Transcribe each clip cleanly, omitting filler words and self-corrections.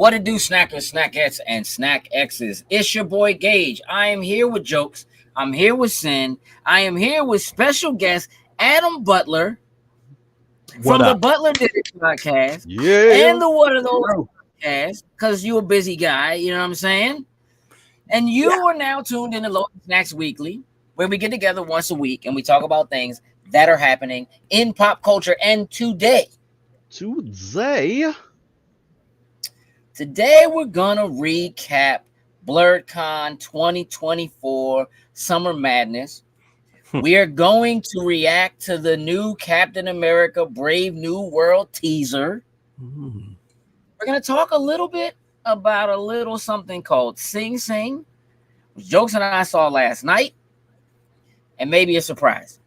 What it do, snackers, snackettes, and snack X's? It's your boy Gage. I am here with jokes. I'm here with Sin. I am here with special guest Adam Butler from the Butler Did It podcast. Yeah. And the What Are Those podcast, because you're a busy guy, you know what I'm saying? And you are now tuned in to Local Snacks Weekly, where we get together once a week and we talk about things that are happening in pop culture. And today we're gonna recap BlerDCon 2024 Summer Madness. We are going to react to the new Captain America Brave New World teaser. We're gonna talk a little bit about a little something called Sing Sing, which Jokes and I saw last night, and maybe a surprise.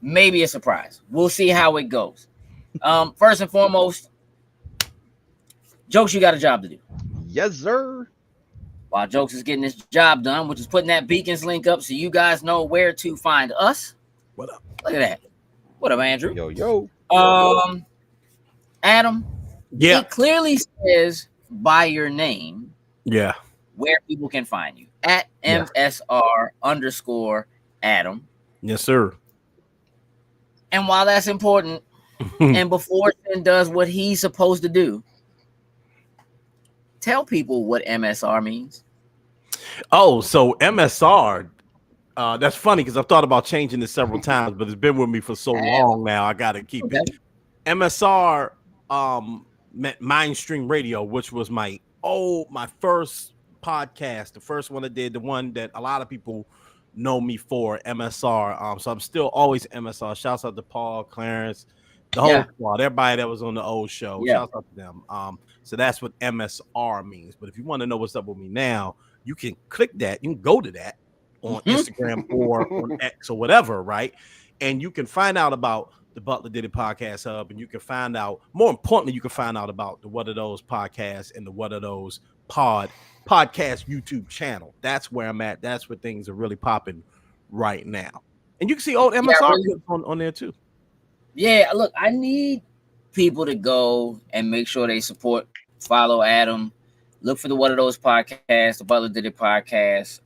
We'll see how it goes. First and foremost, Jokes, you got a job to do. Yes, sir. While Jokes is getting this job done, which is putting that Beacons link up so you guys know where to find us. What up? Look at that. What up, Andrew? Yo. Adam. Yeah. It clearly says by your name. Yeah. Where people can find you at MSR_Adam. Yes, sir. And while that's important, and before Sin does what he's supposed to do, tell people what MSR means. Oh, so MSR. That's funny because I've thought about changing this several times, but it's been with me for so long now. I got to keep it. MSR meant Mainstream Radio, which was my first podcast, the first one I did, the one that a lot of people know me for, MSR. So I'm still always MSR. Shouts out to Paul, Clarence, the whole squad, everybody that was on the old show. Shouts out to them. So that's what MSR means. But if you want to know what's up with me now, you can click that. You can go to that on Instagram or on X or whatever, right? And you can find out about the Butler Did It Podcast Hub, and you can find out, more importantly, you can find out about the What Are Those podcasts and the What Are Those podcast YouTube channel. That's where I'm at. That's where things are really popping right now. And you can see old MSR on there too. Yeah, look, I need people to go and make sure they follow Adam. Look for the What Are Those podcasts, the Butler Did It podcast.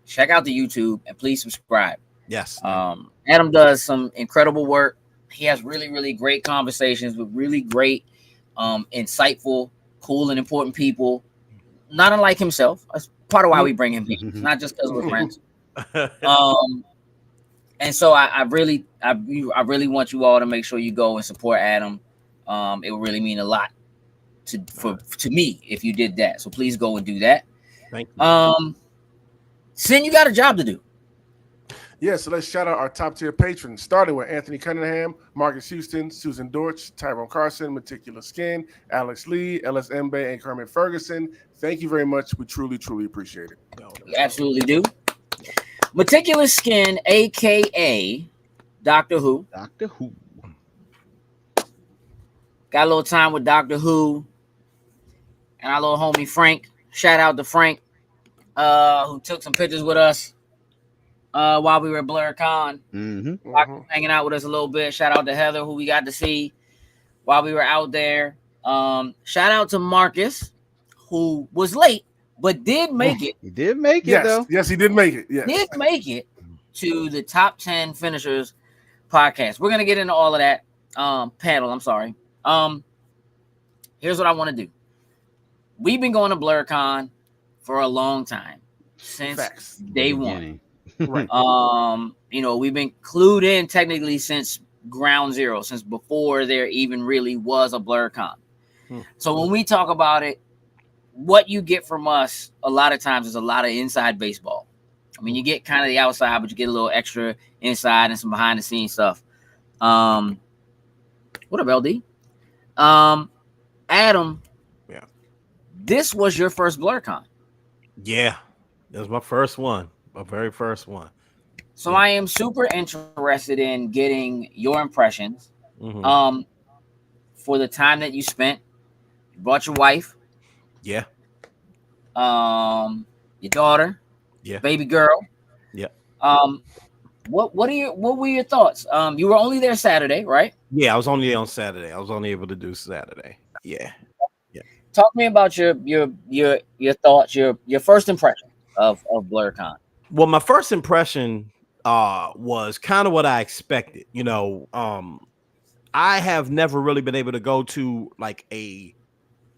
Check out the YouTube and please subscribe. Yes. Adam does some incredible work. He has really, really great conversations with really great, insightful, cool, and important people. Not unlike himself. That's part of why we bring him here. It's not just because we're friends. And so I really want you all to make sure you go and support Adam. It would really mean a lot to me if you did that. So please go and do that. Thank you. Sin, you got a job to do. Yeah, so let's shout out our top tier patrons, starting with Anthony Cunningham, Marcus Houston, Susan Dortch, Tyrone Carson, Meticulous Skin, Alex Lee, Ellis Mbe, and Kermit Ferguson. Thank you very much. We truly, truly appreciate it. We absolutely do. Meticulous Skin, aka Doctor Who. Doctor Who. Got a little time with Doctor Who and our little homie Frank. Shout out to Frank, who took some pictures with us while we were at BlerDCon. Hanging out with us a little bit. Shout out to Heather, who we got to see while we were out there. Shout out to Marcus, who was late but did make it. He did make it, though. Yes, he did make it. Yes. Did make it to the top 10 finishers podcast. We're gonna get into all of that panel. I'm sorry. Here's what I want to do. We've been going to BlerDCon for a long time, since day one. Right. We've been clued in technically since ground zero, since before there even really was a BlerDCon. So when we talk about it, what you get from us a lot of times is a lot of inside baseball. I mean, you get kind of the outside, but you get a little extra inside and some behind the scenes stuff. What up, LD? Adam. Yeah. This was your first BlerDCon. Yeah. That was my first one. My very first one. So I am super interested in getting your impressions. For the time that you spent. You brought your wife. Yeah. Your daughter. Yeah. Baby girl. Yeah. What were your thoughts? You were only there Saturday, right? Yeah, I was only there on Saturday. I was only able to do Saturday. Yeah. talk to me about your thoughts, your first impression of BlerDCon. Well, my first impression was kind of what I expected. I have never really been able to go to like a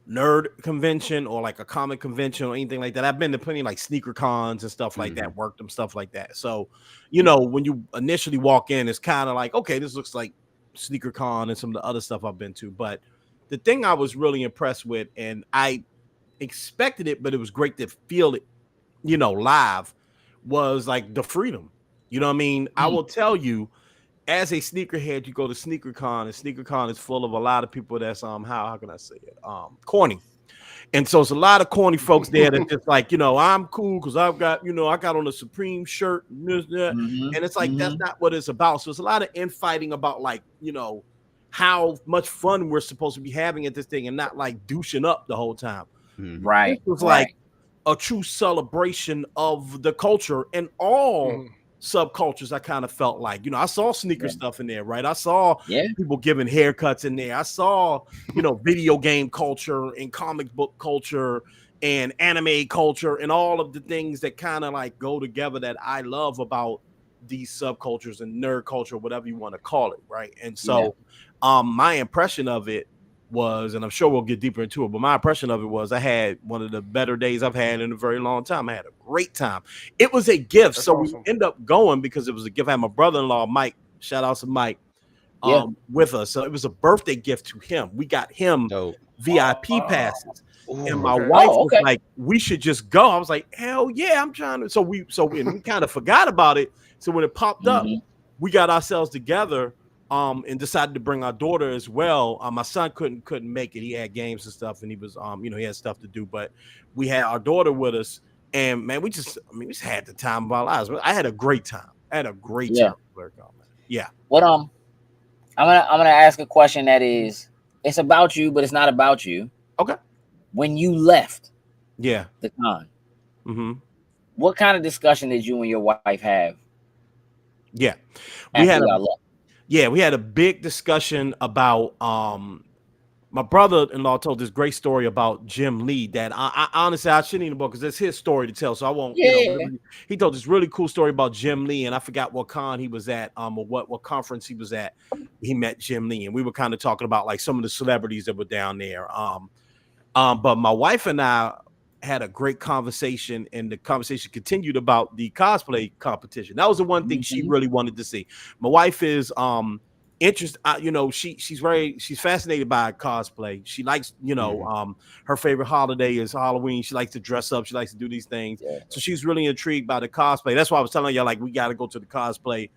nerd convention or like a comic convention or anything like that. I've been to plenty like sneaker cons and stuff like that, worked them, stuff like that. So, when you initially walk in, it's kind of like, okay, this looks like sneaker con and some of the other stuff I've been to. But the thing I was really impressed with, and I expected it, but it was great to feel it, live, was like the freedom. You know what I mean? I will tell you, as a sneakerhead, you go to SneakerCon, and SneakerCon is full of a lot of people that's how can I say it? Corny. And so it's a lot of corny folks there that just like, I'm cool because I've got, I got on a Supreme shirt and this, that. And it's like that's not what it's about. So it's a lot of infighting about like, how much fun we're supposed to be having at this thing and not like douching up the whole time. Right. It was like a true celebration of the culture and all subcultures. I kind of felt like, I saw sneaker stuff in there, right? I saw people giving haircuts in there. I saw, video game culture and comic book culture and anime culture and all of the things that kind of like go together that I love about these subcultures and nerd culture, whatever you want to call it, right? And so my impression of it was, and I'm sure we'll get deeper into it, but my impression of it was I had one of the better days I've had in a very long time. I had a great time. It was a gift. That's awesome. We end up going because it was a gift. I had my brother-in-law, Mike, shout out to Mike, with us. So it was a birthday gift to him. We got him VIP passes. And my wife was like, we should just go. I was like, hell yeah, I'm trying to. So we kind of forgot about it. So when it popped up, we got ourselves together and decided to bring our daughter as well. My son couldn't make it. He had games and stuff, and he was, he had stuff to do. But we had our daughter with us, and man, we just had the time of our lives. I had a great time. Time. Yeah. What I'm gonna ask a question that is, it's about you, but it's not about you. Okay. When you left, the con, what kind of discussion did you and your wife have? Yeah, we had a big discussion about my brother-in-law told this great story about Jim Lee that I honestly I shouldn't even book because it's his story to tell, so I won't. He told this really cool story about Jim Lee, and I forgot what con he was at, or what conference he was at. He met Jim Lee, and we were kind of talking about like some of the celebrities that were down there. But my wife and I had a great conversation, and the conversation continued about the cosplay competition. That was the one thing she really wanted to see. My wife is interested, she's fascinated by cosplay. She likes, her favorite holiday is Halloween. She likes to dress up. She likes to do these things. So she's really intrigued by the cosplay. That's why I was telling you, like, we got to go to the cosplay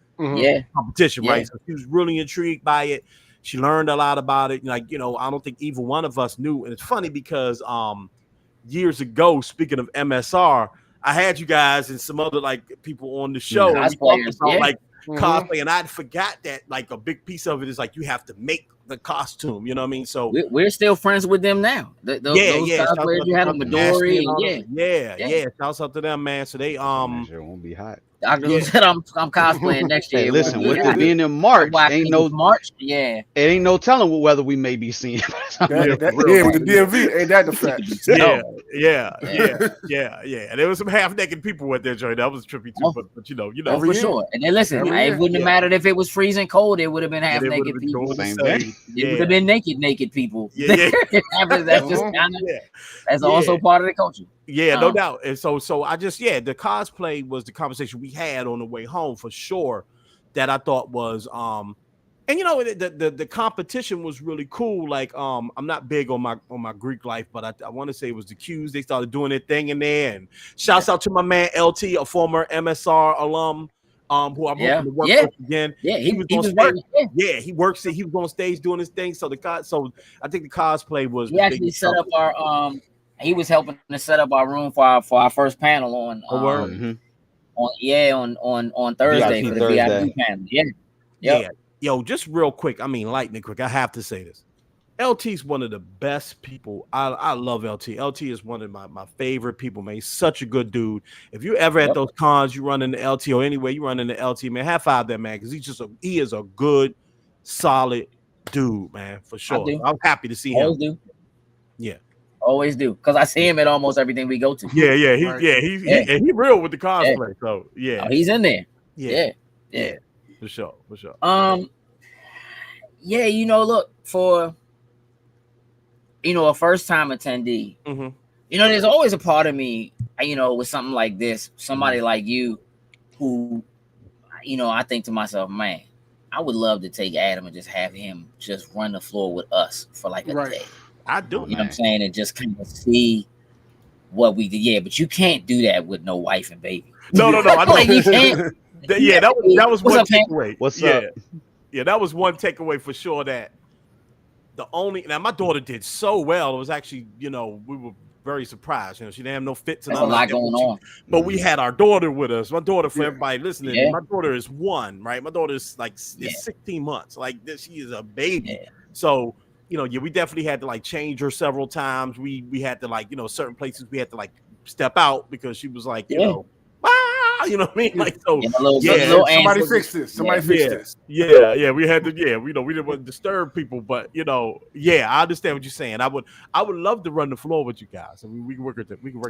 competition, right? So she was really intrigued by it. She learned a lot about it. Like, I don't think either one of us knew. And it's funny because years ago, speaking of MSR, I had you guys and some other like people on the show like cosplay, and I'd forgot that like a big piece of it is like you have to make the costume. You know what I mean? So we're still friends with them now. Those cosplayers you had, Midori, Shouts out to them, man. So they sure won't be hot. Dr. said I'm cosplaying next year. Hey, listen, with it being in March, it ain't no telling whether we may be seeing. With the DMV, ain't that the fact? And there was some half-naked people with there, Joey. That was trippy too, but you know, for sure. And then listen, it wouldn't have mattered if it was freezing cold. It would have been half-naked people. It would have been naked people. That's just kind of that's also part of the culture. Yeah, no doubt. And so I just the cosplay was the conversation we had on the way home for sure. That I thought was and the competition was really cool. Like I'm not big on my Greek life, but I want to say it was the Qs. They started doing their thing in there. And shouts out to my man LT, a former MSR alum. Who I'm hoping to work with again. Yeah, he was on stage. Yeah, he works. He was on stage doing his thing. So I think the cosplay was. We actually set up our He was helping to set up our room for our first panel on Thursday for the VIP panel. Yeah. Yo, just real quick. I mean, lightning quick. I have to say this. LT's one of the best people. I love LT. LT is one of my favorite people, man. He's such a good dude. If you ever at those cons, you run into LT or anywhere you run into LT, man, high five that man because he is a good, solid dude, man, for sure. I'm happy to see him. Do. Yeah. always do. Because I see him at almost everything we go to. Yeah, he real with the cosplay. So oh, he's in there. Yeah. For sure. Yeah, you know, look, for a first time attendee, there's always a part of me, with something like this, somebody like you, who, I think to myself, man, I would love to take Adam and just have him just run the floor with us for like a day. I do. You know what I'm saying? And just kind of see what we did. Yeah, but you can't do that with no wife and baby. No. I know. Like, you can't. that was one takeaway. What's up? Yeah, that was one takeaway for sure. That now my daughter did so well. It was actually, we were very surprised. She didn't have no fits. There's a lot going on. But we had our daughter with us. My daughter, for everybody listening, my daughter is 1, right? My daughter is like 16 months. Like this, she is a baby. Yeah. So, we definitely had to like change her several times. We had to like, certain places we had to like step out because she was like, you know what I mean? Like, so somebody fix this. Somebody fix this. Yeah. We had to, we didn't want to disturb people, but I understand what you're saying. I would love to run the floor with you guys. I mean, we can work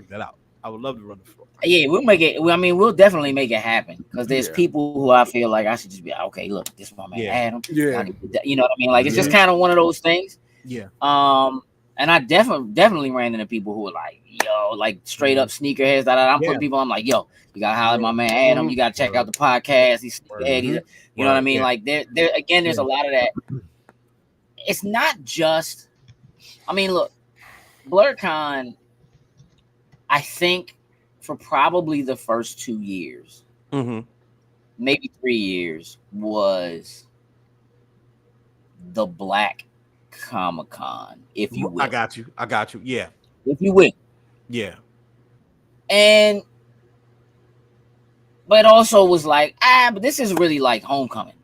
that out. I would love to run the floor. Yeah, we'll make it. I mean, we'll definitely make it happen because there's people who I feel like I should just be okay. Look, this is my man Adam. Yeah, you know what I mean. Like it's just kind of one of those things. Yeah. And I definitely ran into people who were like, yo, like straight up sneakerheads. I'm putting people. I'm like, yo, you gotta holler at my man Adam. You gotta check out the podcast. He's sneakerhead. You know what I mean? Like there again, there's a lot of that. It's not just. I mean, look, BlerDCon. I think for probably the first 2 years, maybe 3 years, was the Black Comic-Con, if you will. I got you. Yeah. If you will. Yeah. But it also was like, but this is really like homecoming.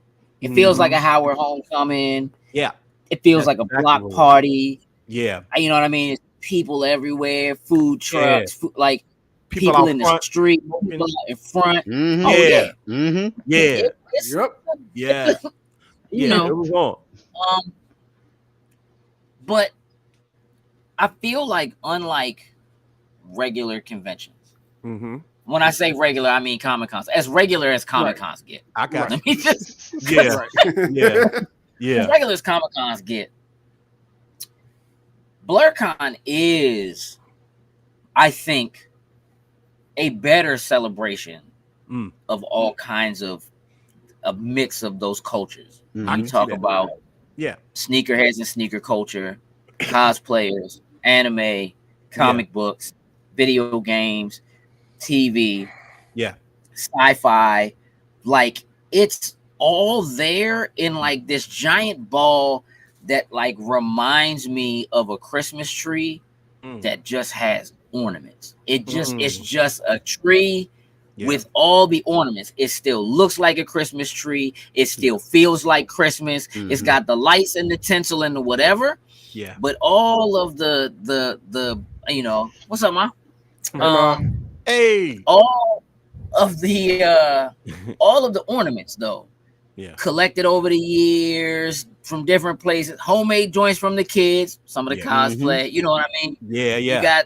It feels like a Howard homecoming. Yeah. It feels like a block party. Yeah. You know what I mean? It's people everywhere, food trucks, like people in the street, people out in front. Yeah. You know, it was on. But I feel like unlike regular conventions, when I say regular, I mean Comic-Cons. As regular as Comic-Cons get. I got Let me just yeah. As regular as Comic-Cons get. BlerDCon is, I think, a better celebration of all kinds of a mix of those cultures. You talk about sneakerheads and sneaker culture, cosplayers, anime, comic books, video games, TV, sci-fi. Like it's all there in like this giant ball that like reminds me of a Christmas tree that just has ornaments. It's just a tree with all the ornaments. It still looks like a Christmas tree. It still feels like Christmas. It's got the lights and the tinsel and the whatever. Yeah. But all of the what's up, Ma? Hey. All of the ornaments though. Yeah. Collected over the years from different places, homemade joints from the kids, some of the cosplay, you know what I mean? Yeah. You got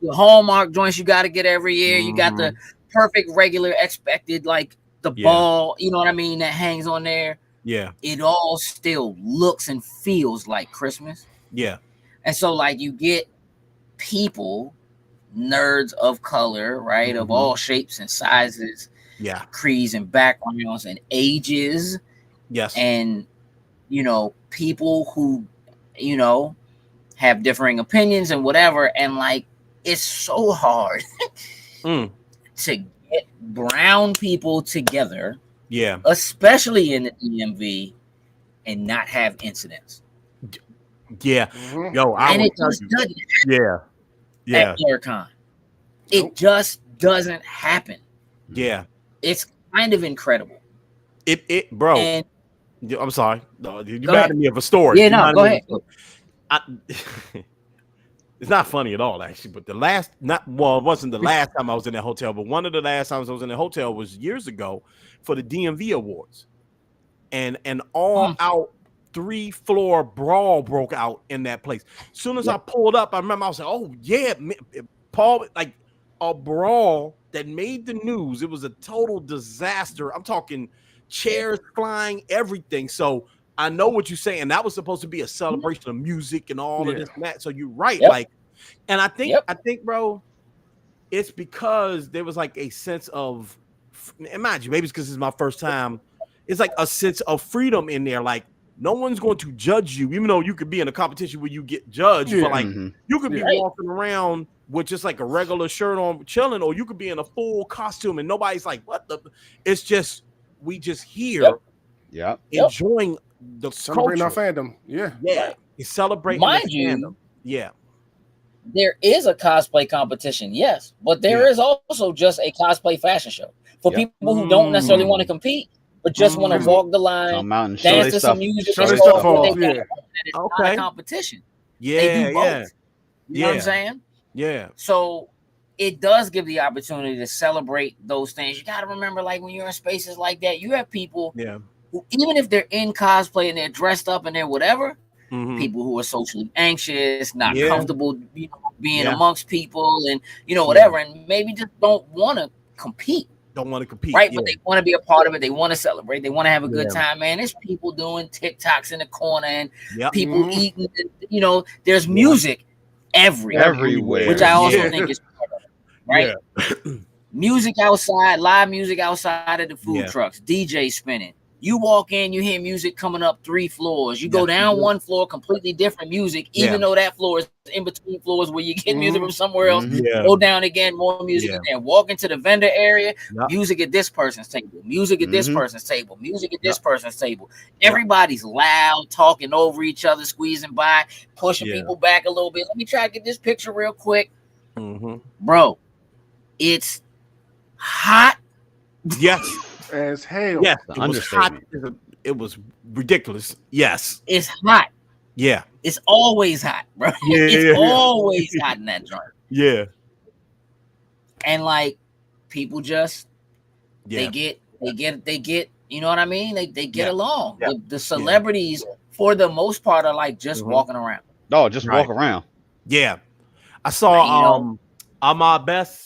the Hallmark joints you got to get every year. You got the perfect, regular, expected, like the ball, you know what I mean, that hangs on there. Yeah. It all still looks and feels like Christmas. Yeah. And so, like, you get people, nerds of color, right, of all shapes and sizes. Yeah. Creeds and backgrounds and ages. Yes. And, people who, have differing opinions and whatever. And like, it's so hard to get brown people together. Yeah. Especially in the DMV and not have incidents. Yeah. Yo, it just doesn't happen. Yeah. At BlerDCon. It just doesn't happen. Yeah. It's kind of incredible. Bro. And, I'm sorry. No, you reminded me of a story. Yeah, no, go ahead. It's not funny at all, actually. But it wasn't the last time I was in that hotel, but one of the last times I was in the hotel was years ago for the DMV Awards. And all out 3-floor brawl broke out in that place. As soon as I pulled up, I remember I was like, "Oh yeah, Paul!" Like a brawl that made the news. It was a total disaster. I'm talking chairs flying, everything. So I know what you're saying. That was supposed to be a celebration of music and all of this and that. So you're right. Like, and I think, bro, it's because there was like a sense of, imagine, maybe it's because it's my first time. It's like a sense of freedom in there. Like, no one's going to judge you, even though you could be in a competition where you get judged. But like, you could be walking around with just like a regular shirt on, chilling, or you could be in a full costume and nobody's like, "What the?" It's just we just here, enjoying the celebrating culture. our fandom. It's celebrating. Mind you, fandom. There is a cosplay competition, yes, but there is also just a cosplay fashion show for people who don't necessarily want to compete, but just want to walk the line, dance to some music, show their stuff off. It's not a competition. They do both. You know what I'm saying? Yeah. So it does give the opportunity to celebrate those things. You got to remember, like when you're in spaces like that, you have people who, even if they're in cosplay and they're dressed up and they're whatever, people who are socially anxious, not comfortable being amongst people and, whatever, and maybe just don't want to compete. Right? But they want to be a part of it. They want to celebrate. They want to have a good time, man. There's people doing TikToks in the corner and people eating, there's music everywhere, which I also think is part of it, right? Music outside, live music outside of the food trucks, DJ spinning. You walk in, you hear music coming up 3 floors. You go down 1 floor, completely different music, even though that floor is in between floors where you get music from somewhere else. Go down again, more music again. Walk into the vendor area, music at this person's table, music at this person's table, music at this person's table. Everybody's loud, talking over each other, squeezing by, pushing people back a little bit. Let me try to get this picture real quick. Bro, it's hot. Yes. As hell. Yeah, it was hot. It was ridiculous. Yes. It's hot. Yeah. It's always hot, bro. It's always hot in that joint. Yeah. And like people just they get, you know what I mean? They get along. The celebrities for the most part are like just walking around. Oh, just walk around. Yeah. I saw Ahmad Best.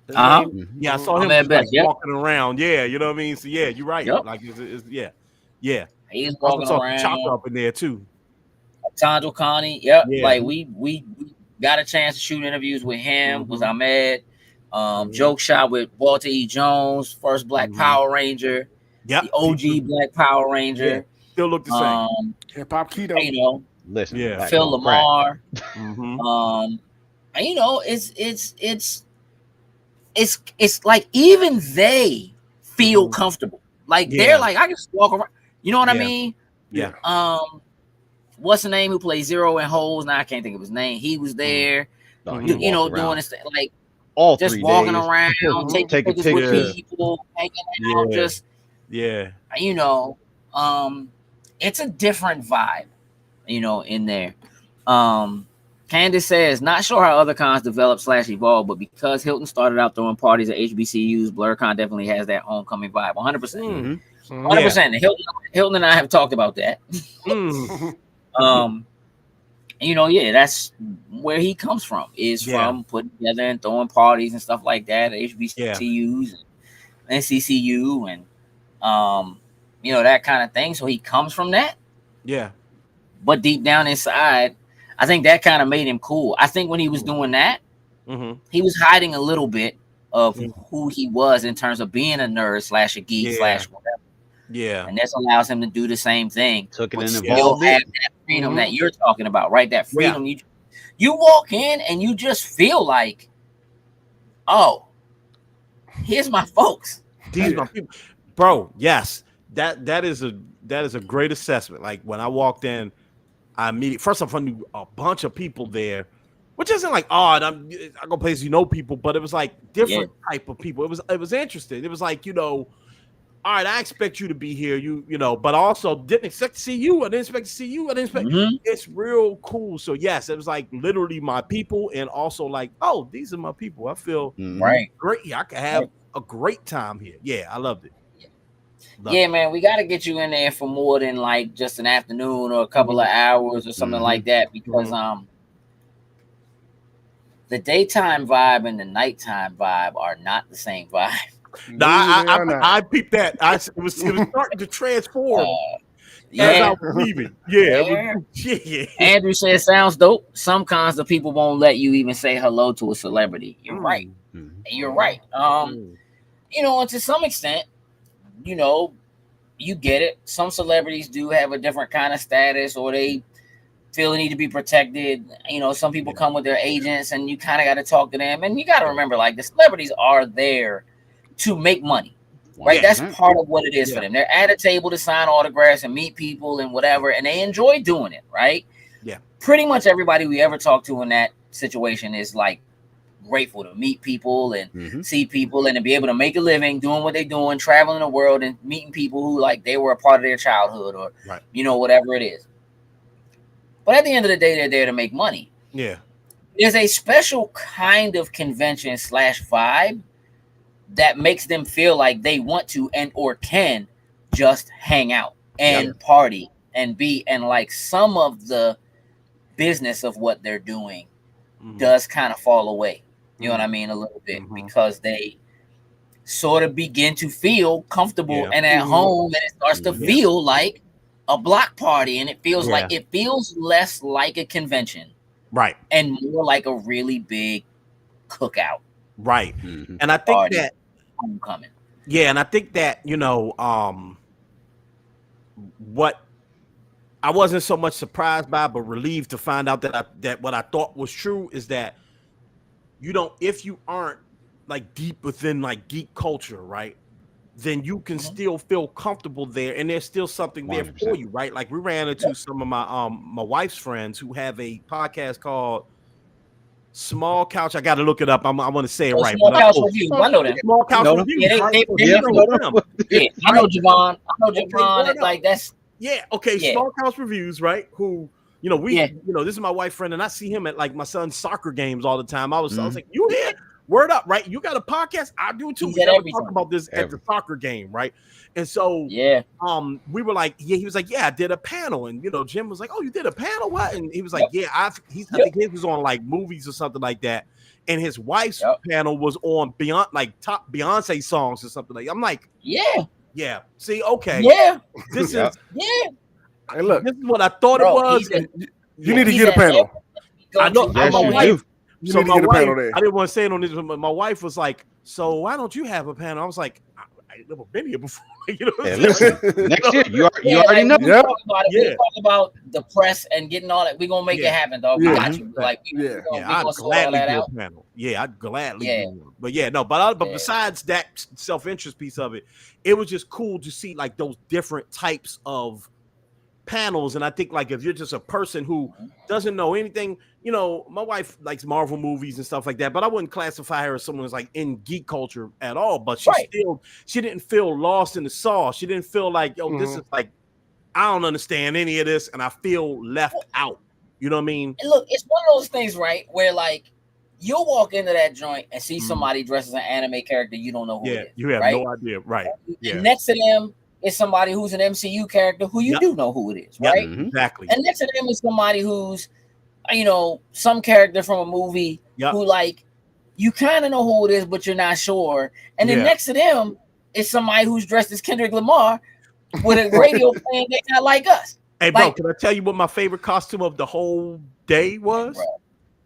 Yeah, I saw him like walking around. Yeah, you know what I mean. So yeah, you're right. Like, it's he's walking around. Chopper up in there too. Tandil Connie. Like we got a chance to shoot interviews with him. Was Ahmed? Joke shot with Walter E. Jones, first Black Power Ranger. The OG Black Power Ranger. Still look the same. Hip hop keto. Listen, Phil Lamar. It's like even they feel comfortable. Like they're like, I can just walk around. You know what I mean? Yeah. What's the name who plays Zero in Holes? Now I can't think of his name. He was there. Doing this thing, like all just 3 walking days. around, taking pictures with people, hanging out, just it's a different vibe, in there. Candace says, not sure how other cons develop / evolve, but because Hilton started out throwing parties at HBCUs, BlerDCon definitely has that homecoming vibe. 100%. 100%. Hilton and I have talked about that. That's where he comes from, is from putting together and throwing parties and stuff like that at HBCUs and NCCU and that kind of thing. So he comes from that. Yeah. But deep down inside, I think that kind of made him cool. I think when he was doing that, he was hiding a little bit of who he was in terms of being a nerd / a geek / whatever. Yeah. And this allows him to do the same thing. Took it in and involved have that freedom that you're talking about, right? That freedom. You walk in and you just feel like, oh, here's my folks. These my people. Bro, yes. That is a great assessment. Like when I walked in, I first off, I knew a bunch of people there, which isn't like odd. I go places people, but it was like different type of people. It was interesting. It was like, all right, I expect you to be here, but also didn't expect to see you. I didn't expect to see you. I didn't expect. It's real cool. So yes, it was like literally my people, and also like, oh, these are my people. I feel great. Yeah, I could have a great time here. Yeah, I loved it. Yeah, man, we got to get you in there for more than like just an afternoon or a couple of hours or something like that, because the daytime vibe and the nighttime vibe are not the same vibe. No, I peeped that. It was starting to transform. As I was leaving. Yeah. Andrew said, sounds dope. Some kinds of people won't let you even say hello to a celebrity. You're right. You're right. You know, and to some extent, you know, you get it. Some celebrities do have a different kind of status, or they feel the need to be protected. You know, some people come with their agents, and you kind of got to talk to them. And you got to remember, like, the celebrities are there to make money. Right, that's part of what it is for them. They're at a table to sign autographs and meet people and whatever, and they enjoy doing it, right? Yeah. Pretty much everybody we ever talk to in that situation is like grateful to meet people and see people and to be able to make a living doing what they're doing, traveling the world and meeting people who like they were a part of their childhood or you know, whatever it is. But at the end of the day, they're there to make money. Yeah. There's a special kind of convention / vibe that makes them feel like they want to and or can just hang out and party and be, and like some of the business of what they're doing does kind of fall away. You know what I mean? A little bit, because they sort of begin to feel comfortable and at home, and it starts to feel like a block party, and it feels like it feels less like a convention, right, and more like a really big cookout, right. And I think that homecoming. Yeah, and I think that, you know, what I wasn't so much surprised by, but relieved to find out that what I thought was true is that you don't, if you aren't like deep within like geek culture, right, then you can still feel comfortable there, and there's still something there 100%. For you, right? Like we ran into some of my wife's friends who have a podcast called Small Couch. I got to look it up. I want to say it right. Small Couch Reviews. I know that. Small Couch Reviews. Yeah, I know Javon. Okay, like that's. Yeah. Okay. Yeah. Small Couch Reviews, right? Who, you know, you know, this is my wife's friend, and I see him at like my son's soccer games all the time. I was like, you here? Word up, right? You got a podcast? I do too. We talk about this at the soccer game, right? And so, we were like, he was like, I did a panel, and you know, Jim was like, oh, you did a panel? What? And he was like, I think his was on like movies or something like that, and his wife's panel was on top Beyonce songs or something like that. I'm like, see, okay, this is Hey, look, this is what I thought it was. You need to get a panel. I know. So my wife, I didn't want to say it on this, but my wife was like, so why don't you have a panel? I was like, I've never been here before. You know what I'm saying? Listen, next year, you already know. We talk about the press and getting all that. We're going to make it happen, dog. We got you. Like, I'd gladly do a panel. Yeah, I'd gladly do one. But but besides that self-interest piece of it, it was just cool to see like those different types of panels. And I think like if you're just a person who doesn't know anything, you know, my wife likes Marvel movies and stuff like that, but I wouldn't classify her as someone who's like in geek culture at all. But she didn't feel lost in the sauce. She didn't feel like, yo, this is like, I don't understand any of this, and I feel left out. You know what I mean? And look, it's one of those things, right, where like you'll walk into that joint and see somebody dressed as an anime character, you don't know who it is. You have no idea, right? And next to them is somebody who's an MCU character who you do know who it is, right? Exactly. And next to them is somebody who's, you know, some character from a movie who like you kind of know who it is, but you're not sure. And then next to them is somebody who's dressed as Kendrick Lamar with a radio playing They Not Like Us. Hey, bro, can I tell you what my favorite costume of the whole day was?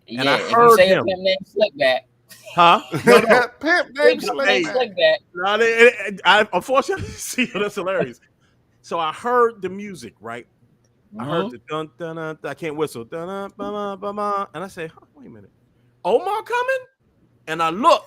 Yeah, and I heard him. Pimp named Slickback. Huh? Pimp named Slickback. I unfortunately see that's hilarious. So I heard the music, right? I heard the dun dun dun. I can't whistle. Dun dun ba ba ba. And I say, wait a minute, Omar coming? And I look.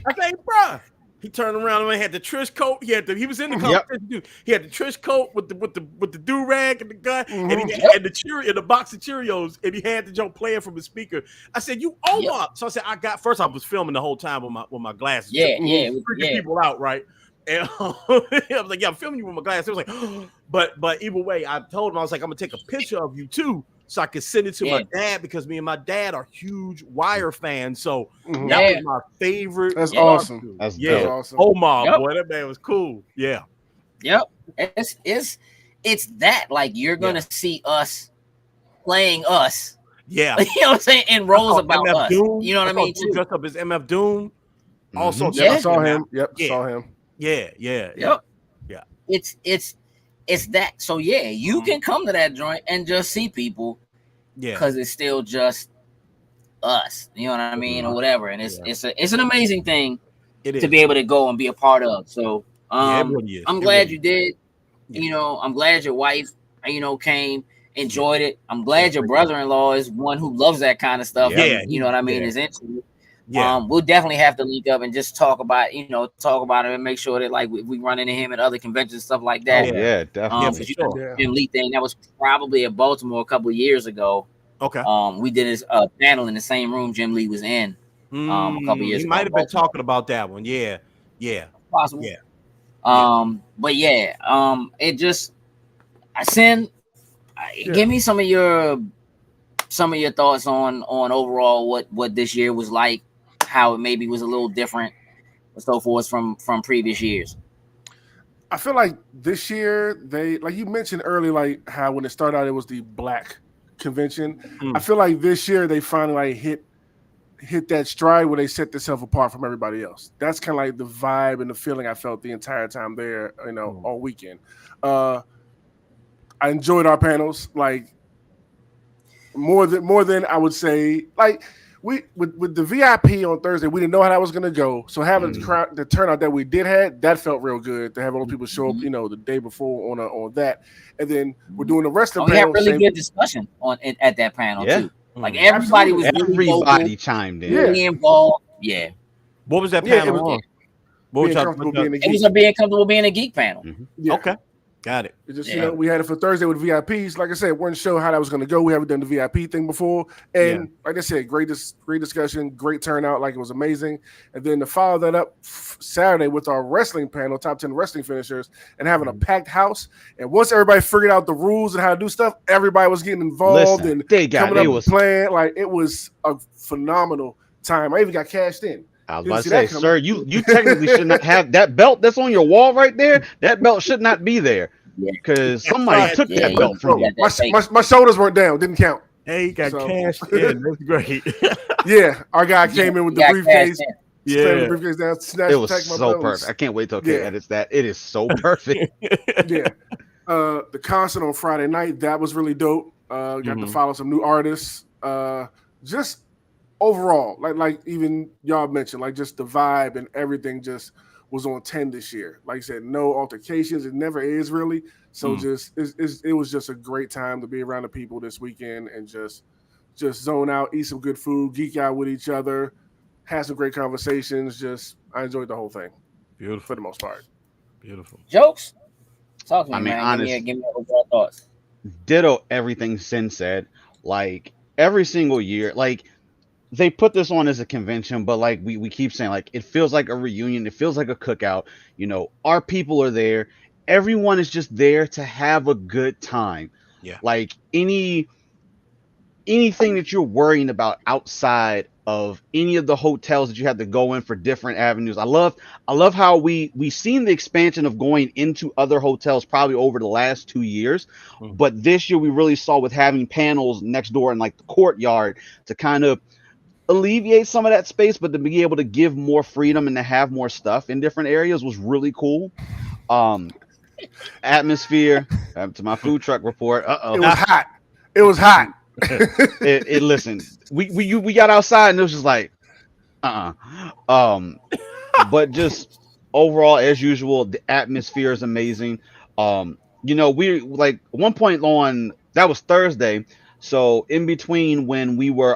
I say, bruh. He turned around and had the Trish coat. He was in the competition. Dude. He had the Trish coat with the do rag and the gun, and he had the box of Cheerios, and he had the joke playing from his speaker. I said, "You Omar." So I said, I was filming the whole time with my glasses. Freaking people out, right? And I was like, I'm filming you with my glasses. It was like, but either way, I told him I was like, I'm gonna take a picture of you too, so I could send it to my dad because me and my dad are huge Wire fans. So that was my favorite. That's awesome. That's awesome. Omar, boy, that man was cool. Yeah. Yep. It's that, like, you're gonna see us playing us. Yeah. You know what I'm saying? In roles about MF us. Doom. You know what I mean? Dressed up as MF Doom. Also, I saw him. Yep, saw him. Yeah. Yeah. It's that. So you can come to that joint and just see people. Yeah. Because it's still just us. You know what I mean? Or whatever. And it's an amazing thing to be able to go and be a part of. So I'm glad you did. Yeah. You know, I'm glad your wife, came, enjoyed it. I'm glad your brother-in-law is one who loves that kind of stuff. Yeah, you know what I mean? Is into it. Yeah. We'll definitely have to link up and just talk about it and make sure that, like, we run into him at other conventions and stuff like that. Oh, yeah, definitely. Jim Lee thing, that was probably at Baltimore a couple of years ago. Okay. We did his panel in the same room Jim Lee was in a couple of years ago. He might have been talking about that one. Yeah. Possible. Yeah. But it just give me some of your thoughts on overall what this year was like, how it maybe was a little different and so forth from previous years. I feel like this year they, like you mentioned earlier, like how when it started out it was the Black convention. I feel like this year they finally hit that stride where they set themselves apart from everybody else. That's kind of like the vibe and the feeling I felt the entire time there, all weekend. I enjoyed our panels, like more than I would say. Like with the VIP on Thursday, we didn't know how that was gonna go. So having the turnout that we did have, that felt real good to have all those people show up, the day before on that. And then we're doing the rest of the panel. We had really good discussion at that panel too. Like everybody chimed in. Really involved. Yeah. What was that panel on? It was a being comfortable being a geek panel. Yeah. Okay. Got it. It just, we had it for Thursday with VIPs. Like I said, weren't sure how that was going to go. We haven't done the VIP thing before. And like I said, great discussion, great turnout. Like, it was amazing. And then to follow that up Saturday with our wrestling panel, top 10 wrestling finishers, and having a packed house. And once everybody figured out the rules and how to do stuff, everybody was getting involved and playing. Like, it was a phenomenal time. I even got cashed in. I was about to say, sir, you technically should not have that belt that's on your wall right there. That belt should not be there because somebody took that belt from you. My shoulders weren't down, didn't count. Hey, you got cashed in. That's great. Our guy came in with the briefcase. The briefcase down, snatched, it was so perfect. I can't wait till Kate edits that. It is so perfect. The concert on Friday night, that was really dope. Got to follow some new artists. Just overall, like even y'all mentioned, like just the vibe and everything just was on 10 this year. Like I said, no altercations. It never is really. So it was just a great time to be around the people this weekend and just zone out, eat some good food, geek out with each other, have some great conversations. I enjoyed the whole thing. Beautiful for the most part. Beautiful. Jokes. Talk to me, man. Honest, give me overall thoughts. Ditto everything Sin said. Like every single year, like they put this on as a convention, but like we keep saying, like it feels like a reunion. It feels like a cookout. Our people are there. Everyone is just there to have a good time. Yeah. Like anything that you're worrying about outside of any of the hotels that you have to go in for different avenues. I love how we've seen the expansion of going into other hotels probably over the last 2 years. But this year we really saw with having panels next door in like the courtyard to kind of alleviate some of that space, but to be able to give more freedom and to have more stuff in different areas was really cool. Atmosphere to my food truck report. It was hot. Listen, we got outside and it was just like but just overall, as usual, the atmosphere is amazing. We like one point on that was Thursday, so in between when we were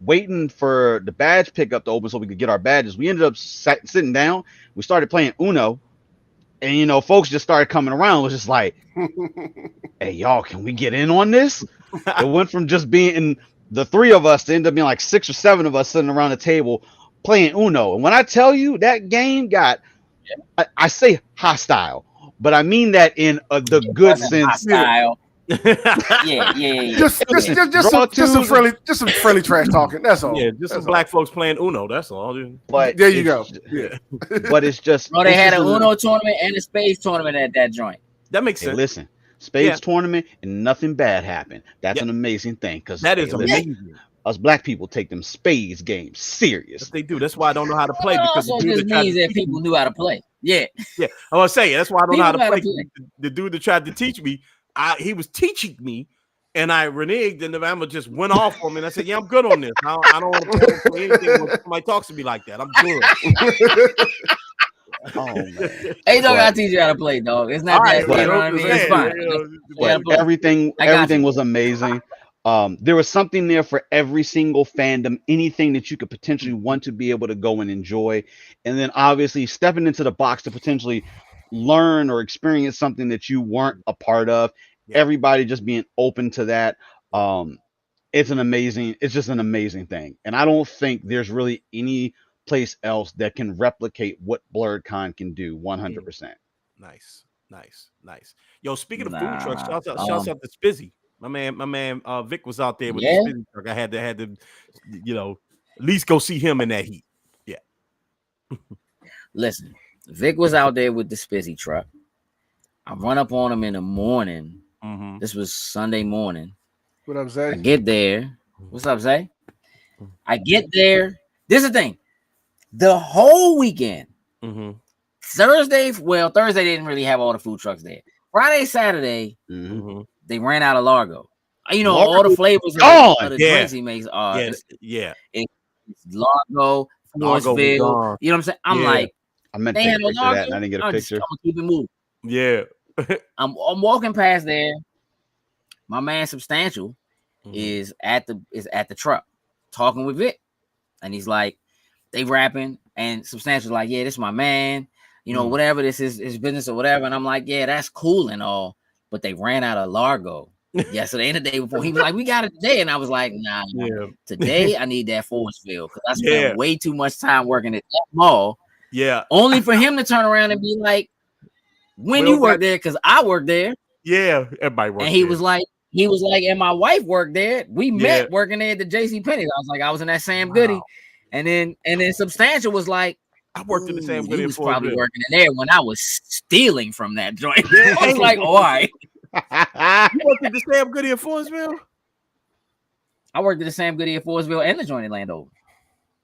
waiting for the badge pickup to open so we could get our badges, we ended up sitting down. We started playing Uno, and folks just started coming around. It was just like, hey, y'all, can we get in on this? It went from just being the three of us to end up being like 6 or 7 of us sitting around the table playing Uno. And when I tell you that game got, I say hostile, but I mean that in the good sense. Hostile. Yeah. Just some friendly trash talking. That's all. Yeah, just some black folks playing Uno. That's all. But there you go. Yeah. But it's just. Bro, they had an Uno tournament and a spades tournament at that joint. That makes sense. Hey, listen, spades tournament and nothing bad happened. That's an amazing thing because that is amazing. Us black people take them spades games serious. Yes, they do. That's why I don't know how to play. Because also just means that people knew how to play. Yeah. I was saying that's why I don't know how to play. The dude that tried to teach me, he was teaching me, and I reneged, and the Bama just went off on me. And I said, "Yeah, I'm good on this. I don't want to play anything when somebody talks to me like that. I'm good." Oh man! Hey, don't gotta teach you how to play, dog. It's not that. You know what I mean? It's fine. Everything was amazing. There was something there for every single fandom, anything that you could potentially want to be able to go and enjoy. And then obviously stepping into the box to potentially learn or experience something that you weren't a part of. Everybody just being open to that. It's just an amazing thing. And I don't think there's really any place else that can replicate what BlerDCon can do 100%. Nice. Yo, speaking of food trucks, shouts out to Spizzy. My man, Vic was out there with the spinning truck. I had to, at least go see him in that heat. Yeah. Listen, Vic was out there with the spizzy truck. I run up on him in the morning. Mm-hmm. This was Sunday morning. What up, Zay? I get there. What's up, Zay? I get there. This is the thing. The whole weekend. Mm-hmm. Thursday they didn't really have all the food trucks there. Friday, Saturday. Mm-hmm. They ran out of Largo. All the flavors of the drinks he makes are it's Largo, Forestville. You know what I'm saying? I'm like, I meant to take a picture of that and I didn't get a picture. I'm gonna keep it moving. Yeah. I'm walking past there. My man Substantial is at the truck talking with Vic. And he's like, they rapping, and Substantial's like, yeah, this is my man. Whatever this is his business or whatever. And I'm like, yeah, that's cool and all. But they ran out of Largo yesterday and the day before. He was like, we got it today. And I was like, nah. Today I need that Forestville because I spent way too much time working at that mall. Yeah. Only for him to turn around and be like, when you work there, because I work there. Yeah, everybody worked. And he was like, and my wife worked there. We met working there at the JC Penney's. I was like, I was in that Sam Goody. And then Substantial was like, I worked in the Sam Goody. He was probably working in there when I was stealing from that joint. I was like, all right. You worked at the Sam Goody in Forestville? I worked at the Sam Goody in Forestville and the joint in Landover.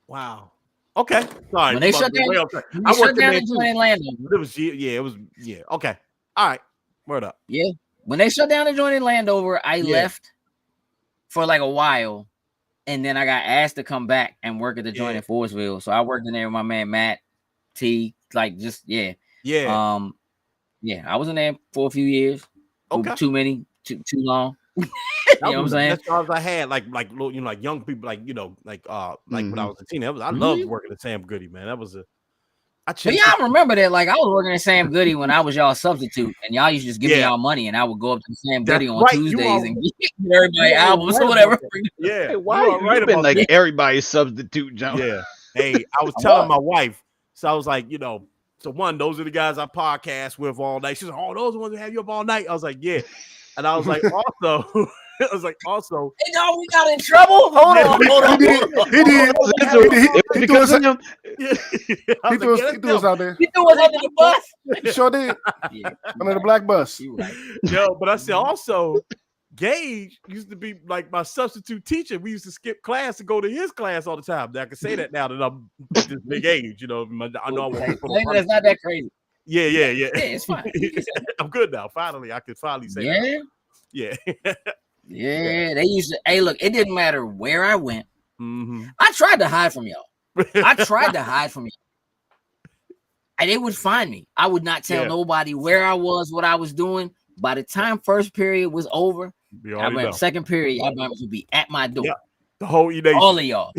Wow. Okay. Sorry. When they shut down, the joint in Landover. Okay. All right. Word up. Yeah. When they shut down the joint in Landover, I left for like a while. And then I got asked to come back and work at the joint in Forestville. So I worked in there with my man Matt T. Like Yeah. I was in there for a few years. Okay. Too long. You know what I'm saying? That's all I had. Like young people, when I was a teenager. I loved working at Sam Goody, man. That was but y'all remember that, like I was working at Sam Goody when I was y'all substitute, and y'all used to just give me y'all money, and I would go up to Sam Goody on Tuesdays and get everybody albums or whatever. Yeah, hey, why you been like everybody's substitute, John? Yeah. Hey, I was telling my wife, so I was like, so one, those are the guys I podcast with all night. She's like, oh, those are the ones that have you up all night. I was like, yeah, and I was like, also. I was like, also, hey, no, we got in trouble. Hold on. He did. Because of him. He threw us out there. He threw us under the bus. He sure did. Under the black bus. Yo, but I said also, Gage used to be like my substitute teacher. We used to skip class to go to his class all the time. Now, I can say that now that I'm this big age. I know I won't. It's not that crazy. Yeah. Yeah, it's fine. I'm good now. Finally, I could finally say that. Yeah. Yeah, they used to. Hey, look, it didn't matter where I went. Mm-hmm. I tried to hide from y'all. And they would find me. I would not tell nobody where I was, what I was doing. By the time first period was over, second period, y'all would be at my door. Yeah. The whole E-Nation. All of y'all.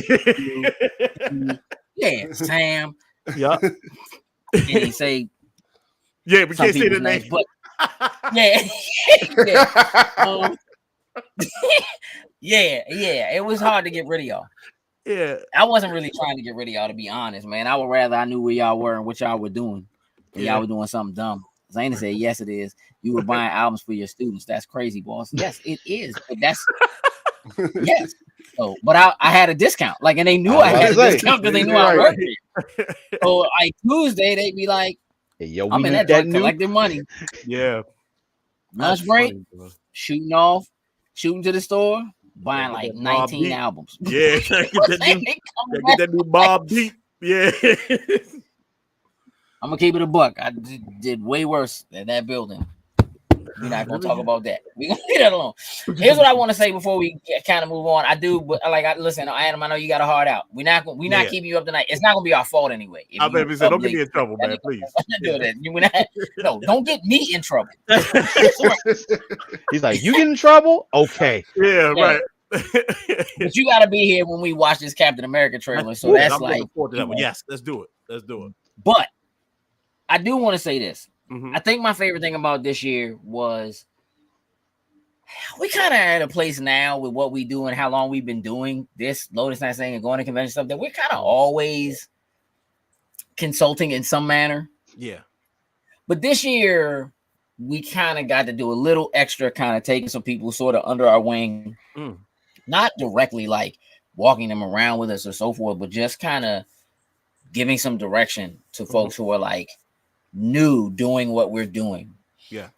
Sam. Yeah. And he say, yeah, we can't say the name. But it was hard to get rid of y'all. Yeah, I wasn't really trying to get rid of y'all, to be honest, man. I would rather I knew where y'all were and what y'all were doing. Y'all were doing something dumb. Zayna said, yes, it is. You were buying albums for your students. That's crazy, boss. Yes, it is. But that's yes. So, but I had a discount, like, and they knew I had a discount because they knew I worked here. So, like Tuesday, they'd be like, hey, yo, I'm in that joint collecting money. Yeah. Lunch break, shooting to the store, buying like 19 albums. Yeah, get that new Bob beat. Yeah. I'm gonna keep it a buck. I did way worse than that building. We're not gonna talk about that. We're gonna leave that alone. Here's what I want to say before we kind of move on. I do, but listen, Adam, I know you got a heart out. We're not keeping you up tonight. It's not gonna be our fault anyway. I bet you said, don't get me in trouble, man, please. No, don't get me in trouble. He's like, you get in trouble? Okay. Yeah, right. But you got to be here when we watch this Captain America trailer. So that's I'm like, yes, let's do it. Let's do it. But I do want to say this. Mm-hmm. I think my favorite thing about this year was we kind of at a place now with what we do and how long we've been doing this Lotus Night Saying and going to convention stuff that we're kind of always consulting in some manner. Yeah. But this year we kind of got to do a little extra, kind of taking some people sort of under our wing, not directly like walking them around with us or so forth, but just kind of giving some direction to folks who are like new doing what we're doing. Yeah.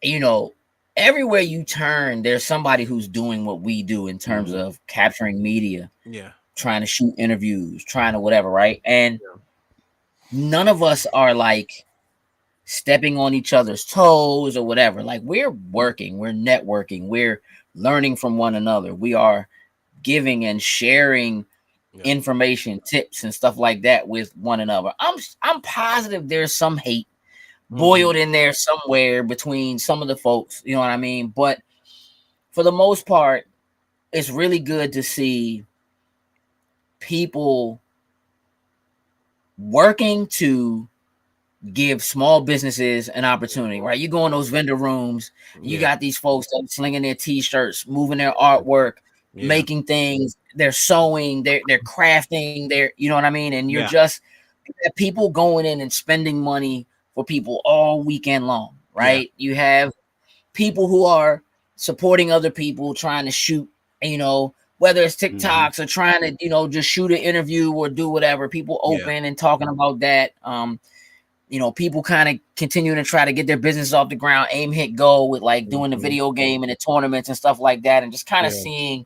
You know, everywhere you turn, there's somebody who's doing what we do in terms of capturing media. Yeah. Trying to shoot interviews, trying to whatever, right? And none of us are like stepping on each other's toes or whatever. Like, we're working, we're networking, we're learning from one another. We are giving and sharing information, tips, and stuff like that with one another. I'm positive there's some hate boiled in there somewhere between some of the folks, you know what I mean? But for the most part, it's really good to see people working to give small businesses an opportunity, right? You go in those vendor rooms, you got these folks that are slinging their t-shirts, moving their artwork, making things, they're sewing, they're crafting, they're, you know what I mean? And you're just people going in and spending money for people all weekend long, right? You have people who are supporting other people, trying to shoot, you know, whether it's TikToks or trying to, you know, just shoot an interview or do whatever, people open and talking about that. You know, people kind of continuing to try to get their business off the ground, aim, hit, go with like doing the video game and the tournaments and stuff like that. And just kind of seeing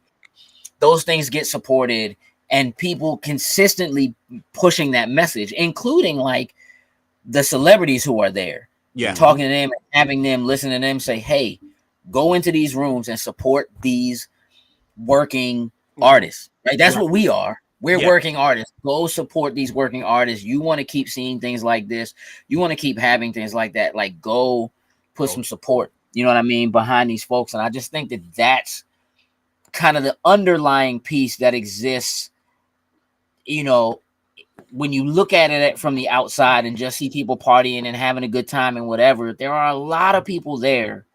those things get supported and people consistently pushing that message, including like the celebrities who are there, talking to them, and having them listen to them say, hey, go into these rooms and support these working artists, right? That's what we are. We're working artists. Go support these working artists. You want to keep seeing things like this. You want to keep having things like that. Like, go put some support, you know what I mean, behind these folks. And I just think that that's kind of the underlying piece that exists, you know, when you look at it from the outside and just see people partying and having a good time and whatever. There are a lot of people there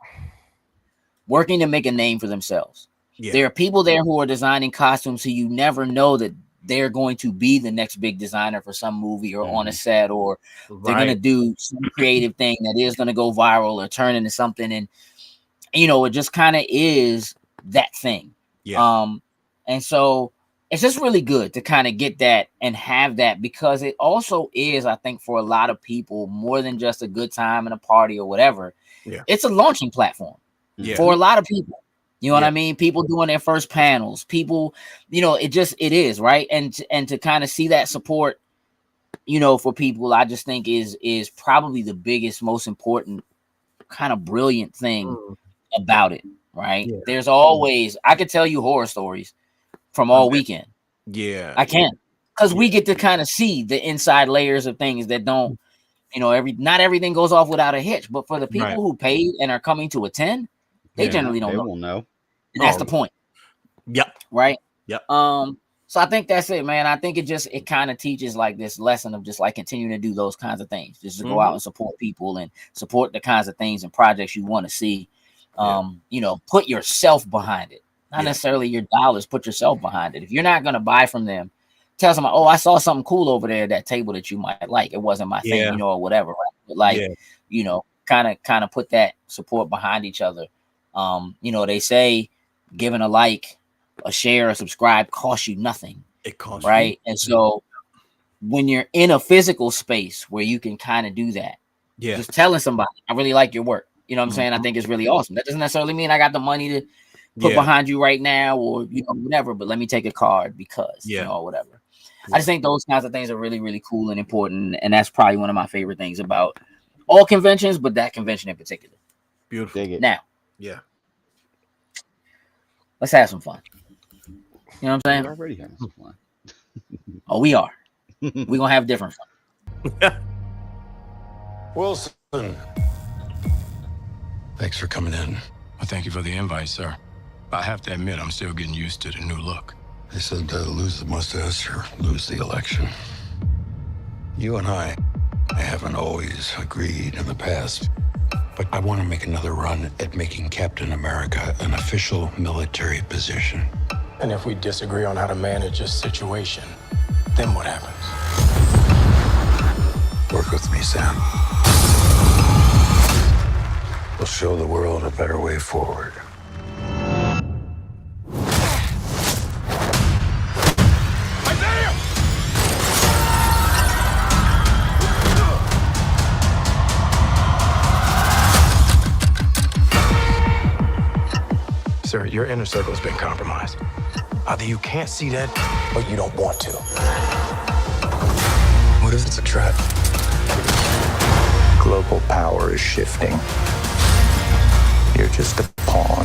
working to make a name for themselves. There are people there who are designing costumes who you never know that they're going to be the next big designer for some movie or on a set, or they're going to do some creative thing that is going to go viral or turn into something. And, you know, it just kind of is that thing. And so it's just really good to kind of get that and have that, because it also is, I think, for a lot of people, more than just a good time and a party or whatever. It's a launching platform for a lot of people. You know what I mean? People doing their first panels, people, you know, it is, right? And to kind of see that support, you know, for people, I just think is probably the biggest, most important, kind of brilliant thing about it, right? There's always, I could tell you horror stories from all weekend. I can, because we get to kind of see the inside layers of things that don't, you know, not everything goes off without a hitch, but for the people who paid and are coming to attend, they generally don't know. And that's the point. Right. So I think that's it, man. I think it kind of teaches like this lesson of just like continuing to do those kinds of things, just to go out and support people and support the kinds of things and projects you want to see. You know, put yourself behind it, not necessarily your dollars. Put yourself behind it. If you're not going to buy from them, tell someone, oh, I saw something cool over there at that table that you might like. It wasn't my thing, you know, or whatever. Right? but like, you know, kind of put that support behind each other. You know, they say giving a like, a share, a subscribe costs you nothing. It costs right. you. And so when you're in a physical space where you can kind of do that, just telling somebody, I really like your work. You know what I'm saying? I think it's really awesome. That doesn't necessarily mean I got the money to put behind you right now or, you know, whatever, but let me take a card because, you know, or whatever. I just think those kinds of things are really, really cool and important. And that's probably one of my favorite things about all conventions, but that convention in particular. Beautiful. Now, let's have some fun. You know what I'm saying? We're already having some fun. Oh, we are. We're going to have different fun. Wilson. Thanks for coming in. Well, thank you for the invite, sir. I have to admit, I'm still getting used to the new look. They said lose the mustache or lose the election. You and I haven't always agreed in the past, but I want to make another run at making Captain America an official military position. And if we disagree on how to manage a situation, then what happens? Work with me, Sam. We'll show the world a better way forward. Sir, your inner circle has been compromised. Either you can't see that, or you don't want to. What if it's a trap? Global power is shifting. You're just a pawn.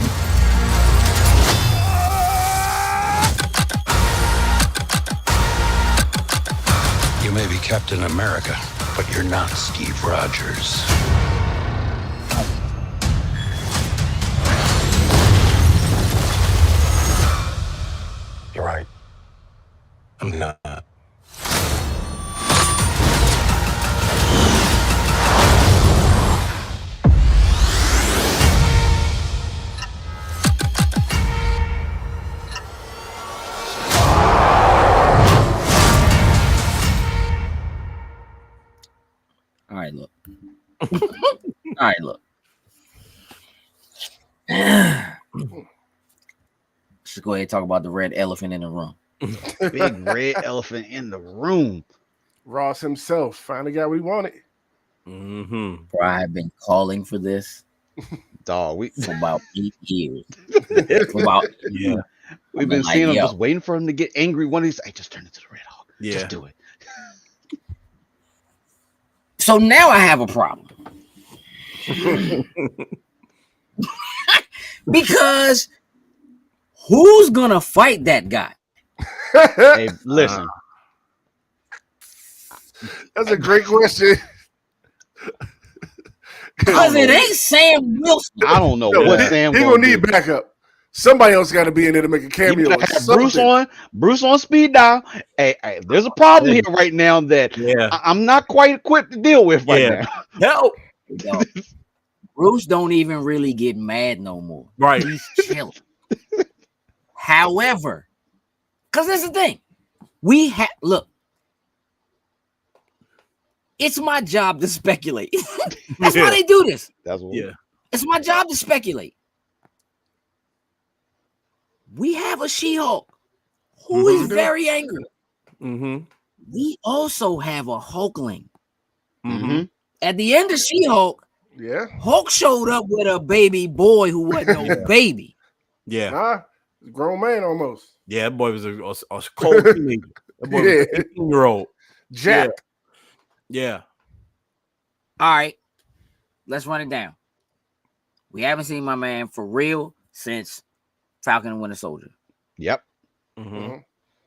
You may be Captain America, but you're not Steve Rogers. You're right. I'm not. All right, look. All right, look. Let's go ahead and talk about the red elephant in the room. Big red elephant in the room. Ross himself finally got what he wanted. Bro, I have been calling for this Dog, for about 8 years. We've been seeing him just waiting for him to get angry. One of these, hey, just turn it to the Red Hawk. Just do it. So now I have a problem. Because who's gonna fight that guy? Hey, listen. That's a great question. Because it ain't Sam Wilson. I don't know what Sam. He gonna need backup. Somebody else got to be in there to make a cameo. Bruce on speed dial. Hey, there's a problem here right now that I'm not quite equipped to deal with right now. No. Bruce don't even really get mad no more. Right. He's chilling. However, because that's the thing. Look, it's my job to speculate. That's why they do this. It's my job to speculate. We have a She-Hulk who is very angry. We also have a Hulkling. At the end of She-Hulk, Hulk showed up with a baby boy who wasn't no baby. Grown man almost. Yeah, that boy was a cold teenager. That boy was an 18-year-old. Jack. Yeah. All right. Let's run it down. We haven't seen my man for real since Falcon and Winter Soldier. Yep.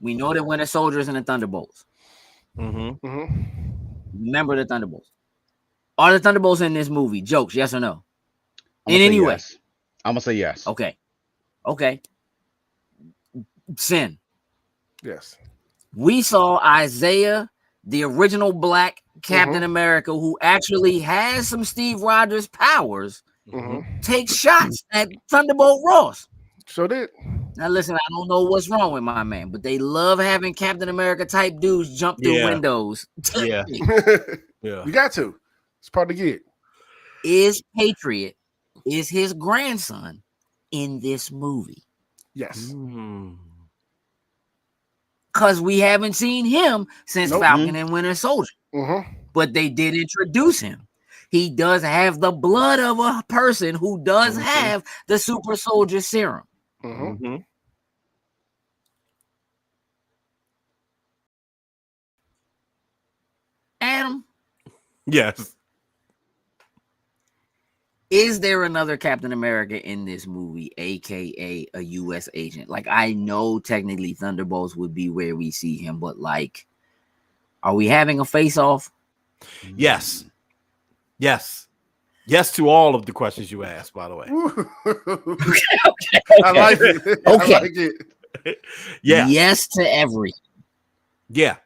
We know that Winter Soldier is in the Thunderbolts. Remember the Thunderbolts. Are the Thunderbolts in this movie? Jokes, yes or no? In any way? I'm gonna say yes. Okay. Sin. Yes. We saw Isaiah, the original black Captain America, who actually has some Steve Rogers powers, take shots at Thunderbolt Ross. Sure did. Now listen, I don't know what's wrong with my man, but they love having Captain America type dudes jump through windows. You You got to. It's part of the gig. Is Patriot, is his grandson in this movie? Yes. Because we haven't seen him since Falcon and Winter Soldier. But they did introduce him. He does have the blood of a person who does have the super soldier serum. Adam? Yes. Is there another Captain America in this movie, aka a U.S. agent? Like, I know technically Thunderbolts would be where we see him, but like, are we having a face-off? Yes. Yes. Yes to all of the questions you asked, by the way. Okay. I like it. Okay. I like it. Yeah. Yes to every. Yeah.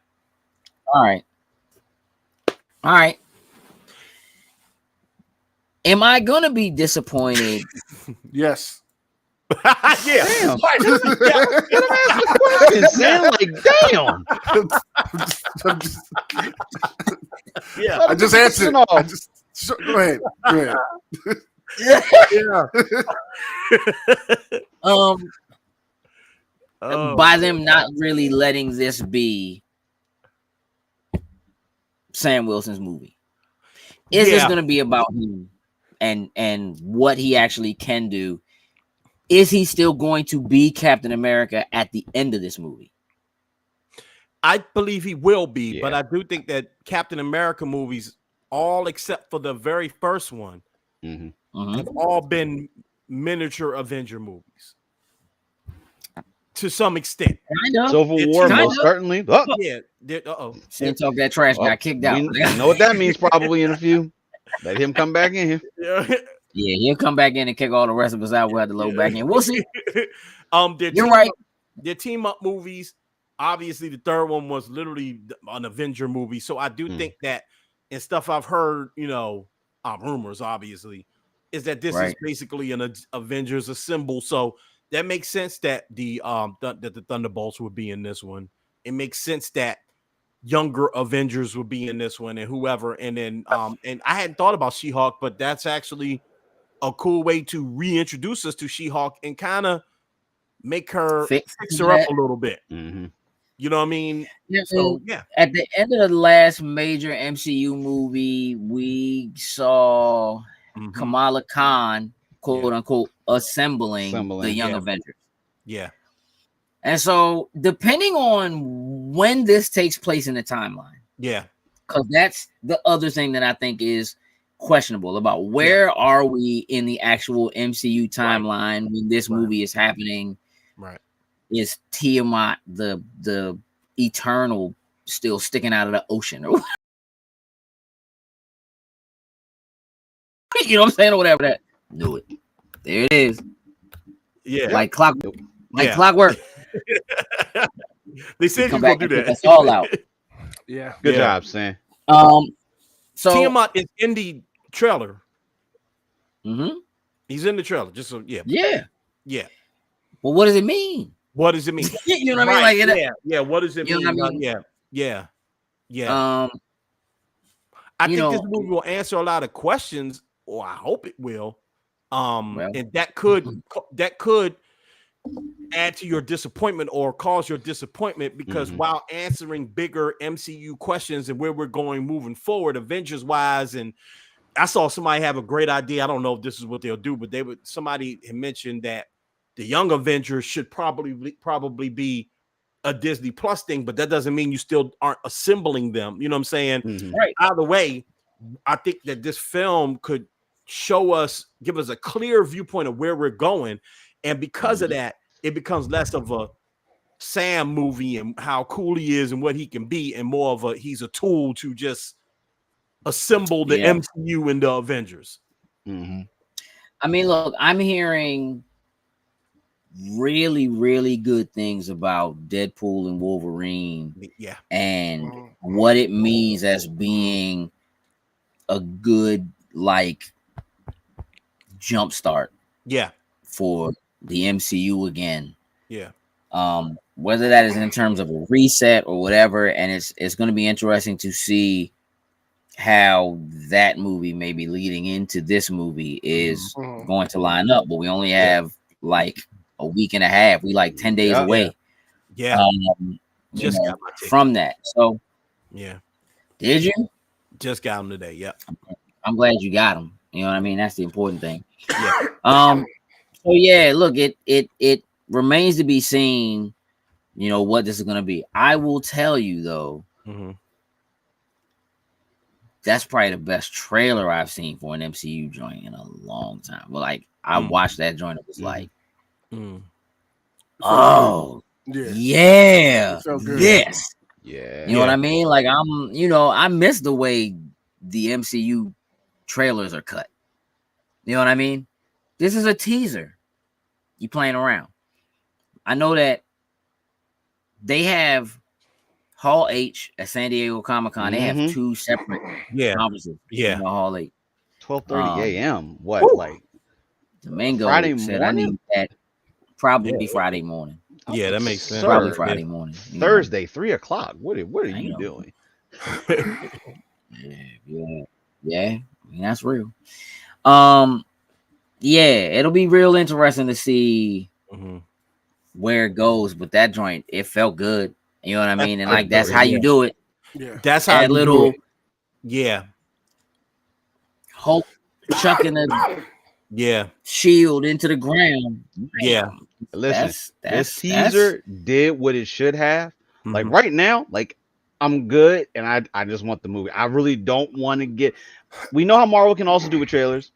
All right. All right. Am I gonna be disappointed? Yes. Yeah. Damn. Damn. Yeah. I just answered. Go ahead. Go ahead. By them not really letting this be Sam Wilson's movie. Is this going to be about him and what he actually can do? Is he still going to be Captain America at the end of this movie? I believe he will be, but I do think that Captain America movies, all except for the very first one, have all been miniature Avenger movies to some extent. Civil War, most certainly. Oh. Yeah. Didn't talk that trash, got kicked out. You know what that means probably in a few. Let him come back in here. Yeah, he'll come back in and kick all the rest of us out. We'll have to load back in. We'll see. You're right. Their team up movies. Obviously, the third one was literally an Avenger movie. So I do think that, and stuff I've heard, rumors, obviously, is that this is basically an Avengers assemble. So that makes sense that the Thunderbolts would be in this one. It makes sense that younger Avengers would be in this one and whoever. And then and I hadn't thought about She-Hulk, but that's actually a cool way to reintroduce us to She-Hulk and kind of make her fix her up a little bit. You know what I mean? Yeah, so, at the end of the last major MCU movie, we saw Kamala Khan, quote unquote, assembling the Young Avengers. Yeah. And so, depending on when this takes place in the timeline, because that's the other thing that I think is questionable about where are we in the actual MCU timeline when this movie is happening. Is Tiamat the Eternal still sticking out of the ocean? Or you know what I'm saying? Or whatever that. Do it. There it is. Yeah. Like clockwork. Like clockwork. They said you're gonna do that. That's all out. Yeah. Good job, Sam. So Tiamat is in the trailer. He's in the trailer. Just so Yeah. Well, what does it mean? What does it mean? You know what I mean? Like what does it mean? Know what I mean? Yeah. I think this movie will answer a lot of questions, or I hope it will. And that could add to your disappointment or cause your disappointment because while answering bigger MCU questions and where we're going moving forward, Avengers wise, and I saw somebody have a great idea. I don't know if this is what they'll do, but somebody had mentioned that the Young Avengers should probably be a Disney Plus thing, but that doesn't mean you still aren't assembling them. You know what I'm saying? Right. Either way, I think that this film could give us a clear viewpoint of where we're going. And because of that, it becomes less of a Sam movie and how cool he is and what he can be, and more of he's a tool to just assemble the MCU and the Avengers. I mean, look, I'm hearing really, really good things about Deadpool and Wolverine. And what it means as being a good jumpstart. For the MCU again. Whether that is in terms of a reset or whatever, and it's going to be interesting to see how that movie may be leading into this movie is going to line up, but we only have like a week and a half. We like 10 days away. Yeah. Just got my from that. So yeah. Did you? Just got them today. Yep. I'm glad you got them. You know what I mean? That's the important thing. Yeah. So yeah, look, it remains to be seen, you know, what this is gonna be. I will tell you though, that's probably the best trailer I've seen for an MCU joint in a long time. Well, like I watched that joint, it was like, oh yeah, this. Yeah. You know what I mean? Like I miss the way the MCU trailers are cut. You know what I mean? This is a teaser. You playing around. I know that they have Hall H at San Diego Comic-Con. They have two separate conferences. Yeah. Hall H. 12:30 a.m. What? Like Domingo Friday said morning? I need that probably Friday morning. Yeah, that makes sense. Probably Friday morning. Thursday, 3:00. What are you doing? Yeah. I mean, that's real. Yeah, it'll be real interesting to see where it goes. But that joint, it felt good. You know what I mean? And like that's how you do it. Yeah, that's how you little do it. Yeah, Hulk chucking a shield into the ground. Yeah, listen, this teaser did what it should have. Like right now, like I'm good, and I just want the movie. I really don't want to get. We know how Marvel can also do with trailers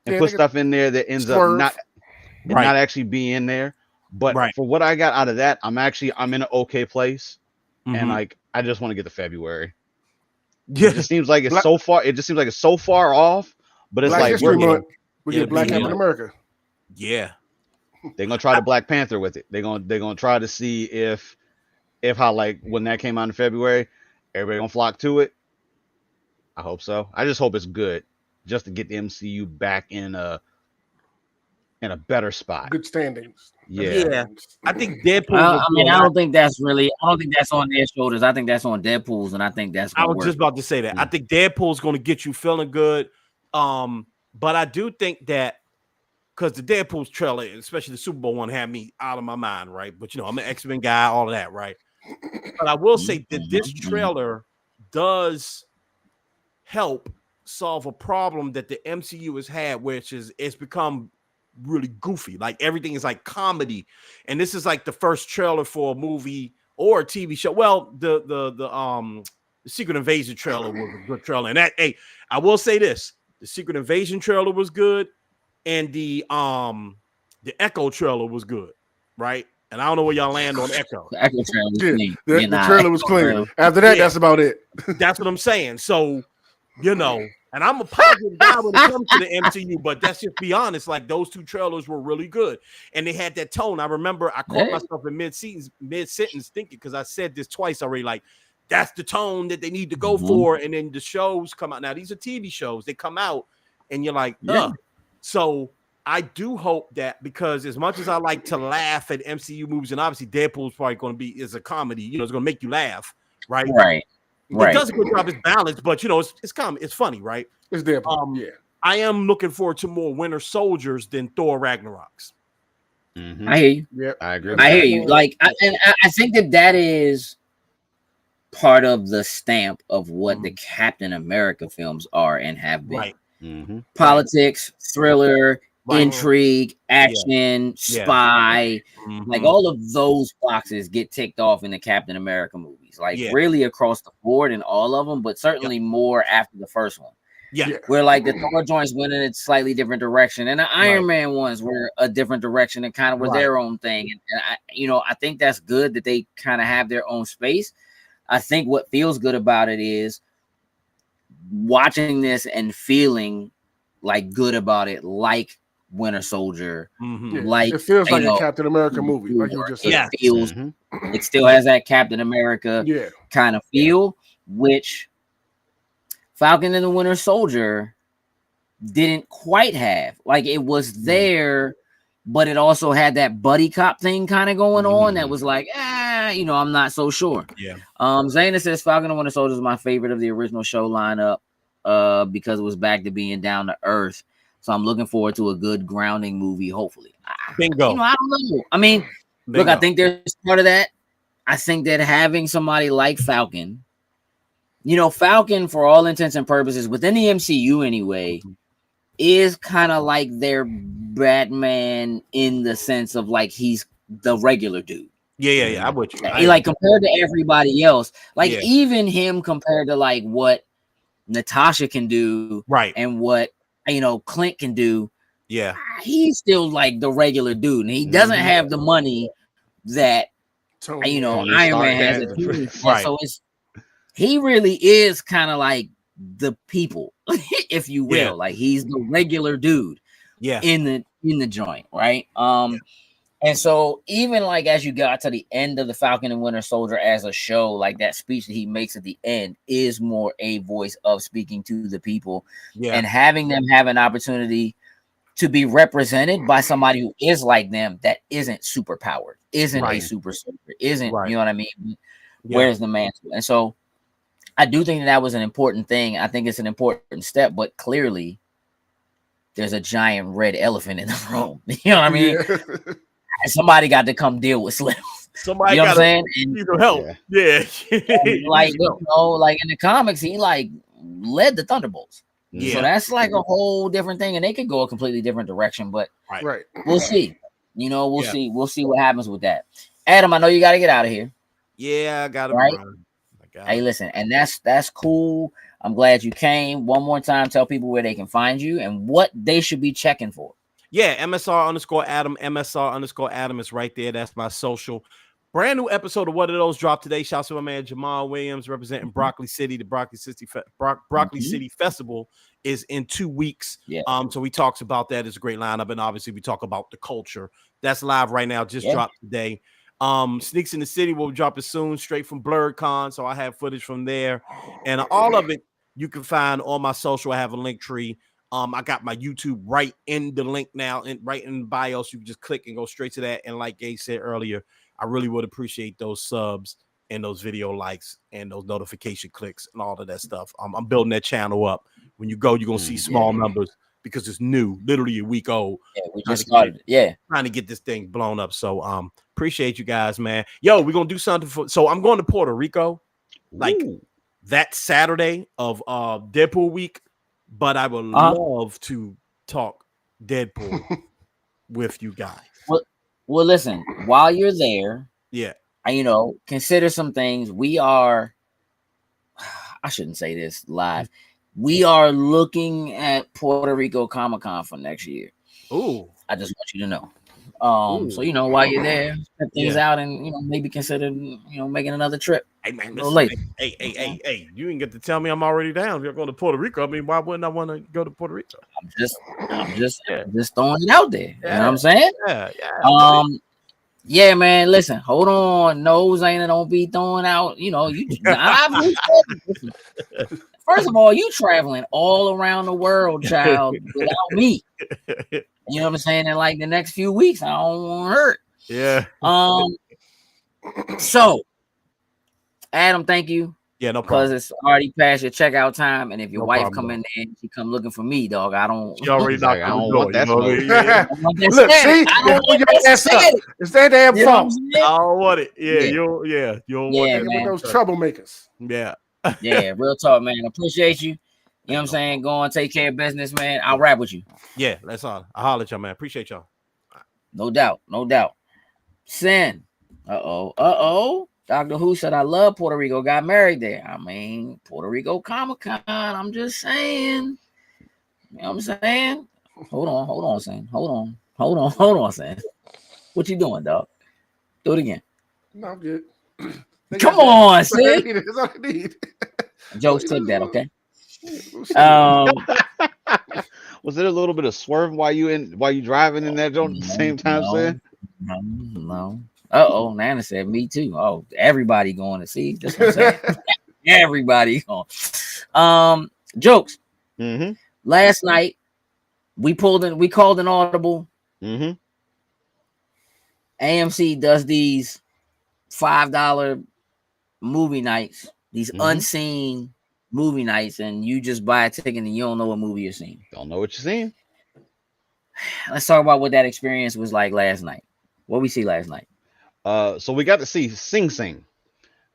and put stuff in there that ends up not actually being in there. But for what I got out of that, I'm in an okay place, and like I just want to get to February. Yeah, it just seems like it's so far. It just seems like it's so far off. But it's like we get Black Captain America. Yeah, they're gonna try to Black Panther with it. They're gonna try to see if how like when that came out in February, everybody gonna flock to it. I hope so. I just hope it's good, just to get the MCU back in a better spot. Good standings. Yeah. I think Deadpool. I don't think that's on their shoulders. I think that's on Deadpool's, and I think that's. I was just about to say that. I think Deadpool's going to get you feeling good. But I do think that because the Deadpool's trailer, especially the Super Bowl one, had me out of my mind, right? But I'm an X-Men guy, all of that, right? But I will say that this trailer does help solve a problem that the MCU has had, which is it's become really goofy. Like everything is like comedy, and this is like the first trailer for a movie or a TV show. Well, the Secret Invasion trailer was a good trailer, and that I will say this: the Secret Invasion trailer was good, and the Echo trailer was good, right? And I don't know where y'all land on Echo. The Echo trailer was clean. The trailer was clean. After that, that's about it. That's what I'm saying. So, and I'm a positive guy when it comes to the MCU, but that's just be honest. Like those two trailers were really good, and they had that tone. I remember I caught myself in mid sentence thinking, because I said this twice already. Like that's the tone that they need to go for, and then the shows come out. Now these are TV shows; they come out, and you're like, So I do hope that, because as much as I like to laugh at MCU movies, and obviously Deadpool's probably going to be is a comedy. It's going to make you laugh, right? Right. It does a good job. It's balanced, but it's comedy. It's funny, right? It's Deadpool. I am looking forward to more Winter Soldiers than Thor Ragnaroks. I hear you. Yeah, I agree. I hear you. Like, I think that is part of the stamp of what the Captain America films are and have been. Right. Politics, thriller, intrigue, action, spy, like all of those boxes get ticked off in the Captain America movies. Like really across the board in all of them, but certainly more after the first one. Where like the Thor joints went in a slightly different direction, and the Iron Man ones were a different direction and kind of were their own thing. And I think that's good that they kind of have their own space. I think what feels good about it is watching this and feeling like good about it, like Winter Soldier, like it feels like a Captain America movie, like you just said. It feels it still has that Captain America kind of feel, which Falcon and the Winter Soldier didn't quite have. Like it was there, but it also had that buddy cop thing kind of going on that was like, I'm not so sure. Zayna says Falcon and Winter Soldier is my favorite of the original show lineup. because it was back to being down to earth. So I'm looking forward to a good grounding movie, hopefully. Bingo. You know, I don't know. I mean, look, I think there's part of that. I think that having somebody like Falcon, you know, Falcon, for all intents and purposes, within the MCU anyway, is kind of like their Batman in the sense of like he's the regular dude. Yeah. I'm with you. Like compared to everybody else, like Yeah. even him compared to like what Natasha can do, right, and what, you know, Clint can do. Yeah. He's still like the regular dude, and he doesn't have the money that, you know, Tony Iron Stark Man has. has. Right. So he really is kind of like the people, if you will. Yeah. Like he's the regular dude. Yeah. In the joint, right? And so even like as you got to the end of the Falcon and Winter Soldier as a show, like that speech that he makes at the end is more a voice of speaking to the people, and having them have an opportunity to be represented by somebody who is like them, that isn't super powered, isn't a super soldier, isn't, you know what I mean? Where's the mantle? And so I do think that was an important thing. I think it's an important step, but clearly there's a giant red elephant in the room. You know what I mean? Somebody got to come deal with Slim. Somebody, you know what I'm saying? Need some help. Yeah. Like, you know, like in the comics, he like led the Thunderbolts. Yeah. So that's like a whole different thing, and they could go a completely different direction. But we'll see. You know, we'll see. We'll see what happens with that. Adam, I know you got to get out of here. Yeah, I got to. Right? Hey, listen, and that's cool. I'm glad you came. One more time, tell people where they can find you and what they should be checking for. Yeah, MSR_Adam, MSR_Adam is right there. That's my social. Brand new episode of What Are Those dropped today. Shouts to my man Jamal Williams representing Broccoli City. The Broccoli City Festival is in 2 weeks. So we talks about that. It's a great lineup, and obviously we talk about the culture. That's live right now. Just dropped today. Sneaks in the City will drop it soon, straight from BlerDCon. So I have footage from there, and all of it you can find on my social. I have a link tree. I got my YouTube right in the link now, and right in the bio, so you can just click and go straight to that. And like Gage said earlier, I really would appreciate those subs and those video likes and those notification clicks and all of that stuff. I'm building that channel up. When you go, you're gonna see small numbers because it's new, literally a week old. Yeah, we just started. Trying to get this thing blown up. So appreciate you guys, man. Yo, we're gonna do something for. So I'm going to Puerto Rico, like that Saturday of Deadpool week. But I would love to talk Deadpool with you guys. Well, listen, while you're there, you know, consider some things. I shouldn't say this live. We are looking at Puerto Rico Comic-Con for next year. Ooh. I just want you to know. So, you know, while you're there, check things out and, you know, maybe consider, you know, making another trip. Hey, man, listen, hey, you didn't get to tell me I'm already down. You're going to Puerto Rico. I mean, why wouldn't I want to go to Puerto Rico? I'm just throwing it out there. You know what I'm saying? Yeah. Man, listen, hold on. Nose ain't don't be throwing out, you know, first of all, you traveling all around the world, child, without me. You know what I'm saying? In like the next few weeks, I don't want to hurt. Yeah. So, Adam, thank you. Yeah, no problem. Because it's already past your checkout time, and if your wife come in there and she come looking for me, dog, I don't. She already knocked on the door. That Look, see, it's that damn phone. I don't want it. You don't want it with those troublemakers. Yeah, real talk, man. Appreciate you. You know what I'm saying? Go on, take care of business, man. I'll rap with you. Yeah, that's all. I'll holler at y'all, man. Appreciate y'all. No doubt. Sin. Dr. Who said I love Puerto Rico, got married there. I mean, Puerto Rico Comic-Con. I'm just saying. You know what I'm saying? Hold on, Sin. Hold on, Sin. What you doing, dog? Do it again. No, I'm good. Come on, Sin. That's all I need. Jokes took that, okay? Was it a little bit of swerve while you driving in that joint at the same time, Sam? No. Nana said me too. Oh, everybody going to see. That's what I'm saying. Everybody going. Jokes. Last night we called an audible. AMC does these $5 movie nights, these unseen movie nights and you just buy a ticket and you don't know what movie you're seeing. Don't know what you're seeing. Let's talk about what that experience was like last night. What we see last night. So we got to see Sing Sing.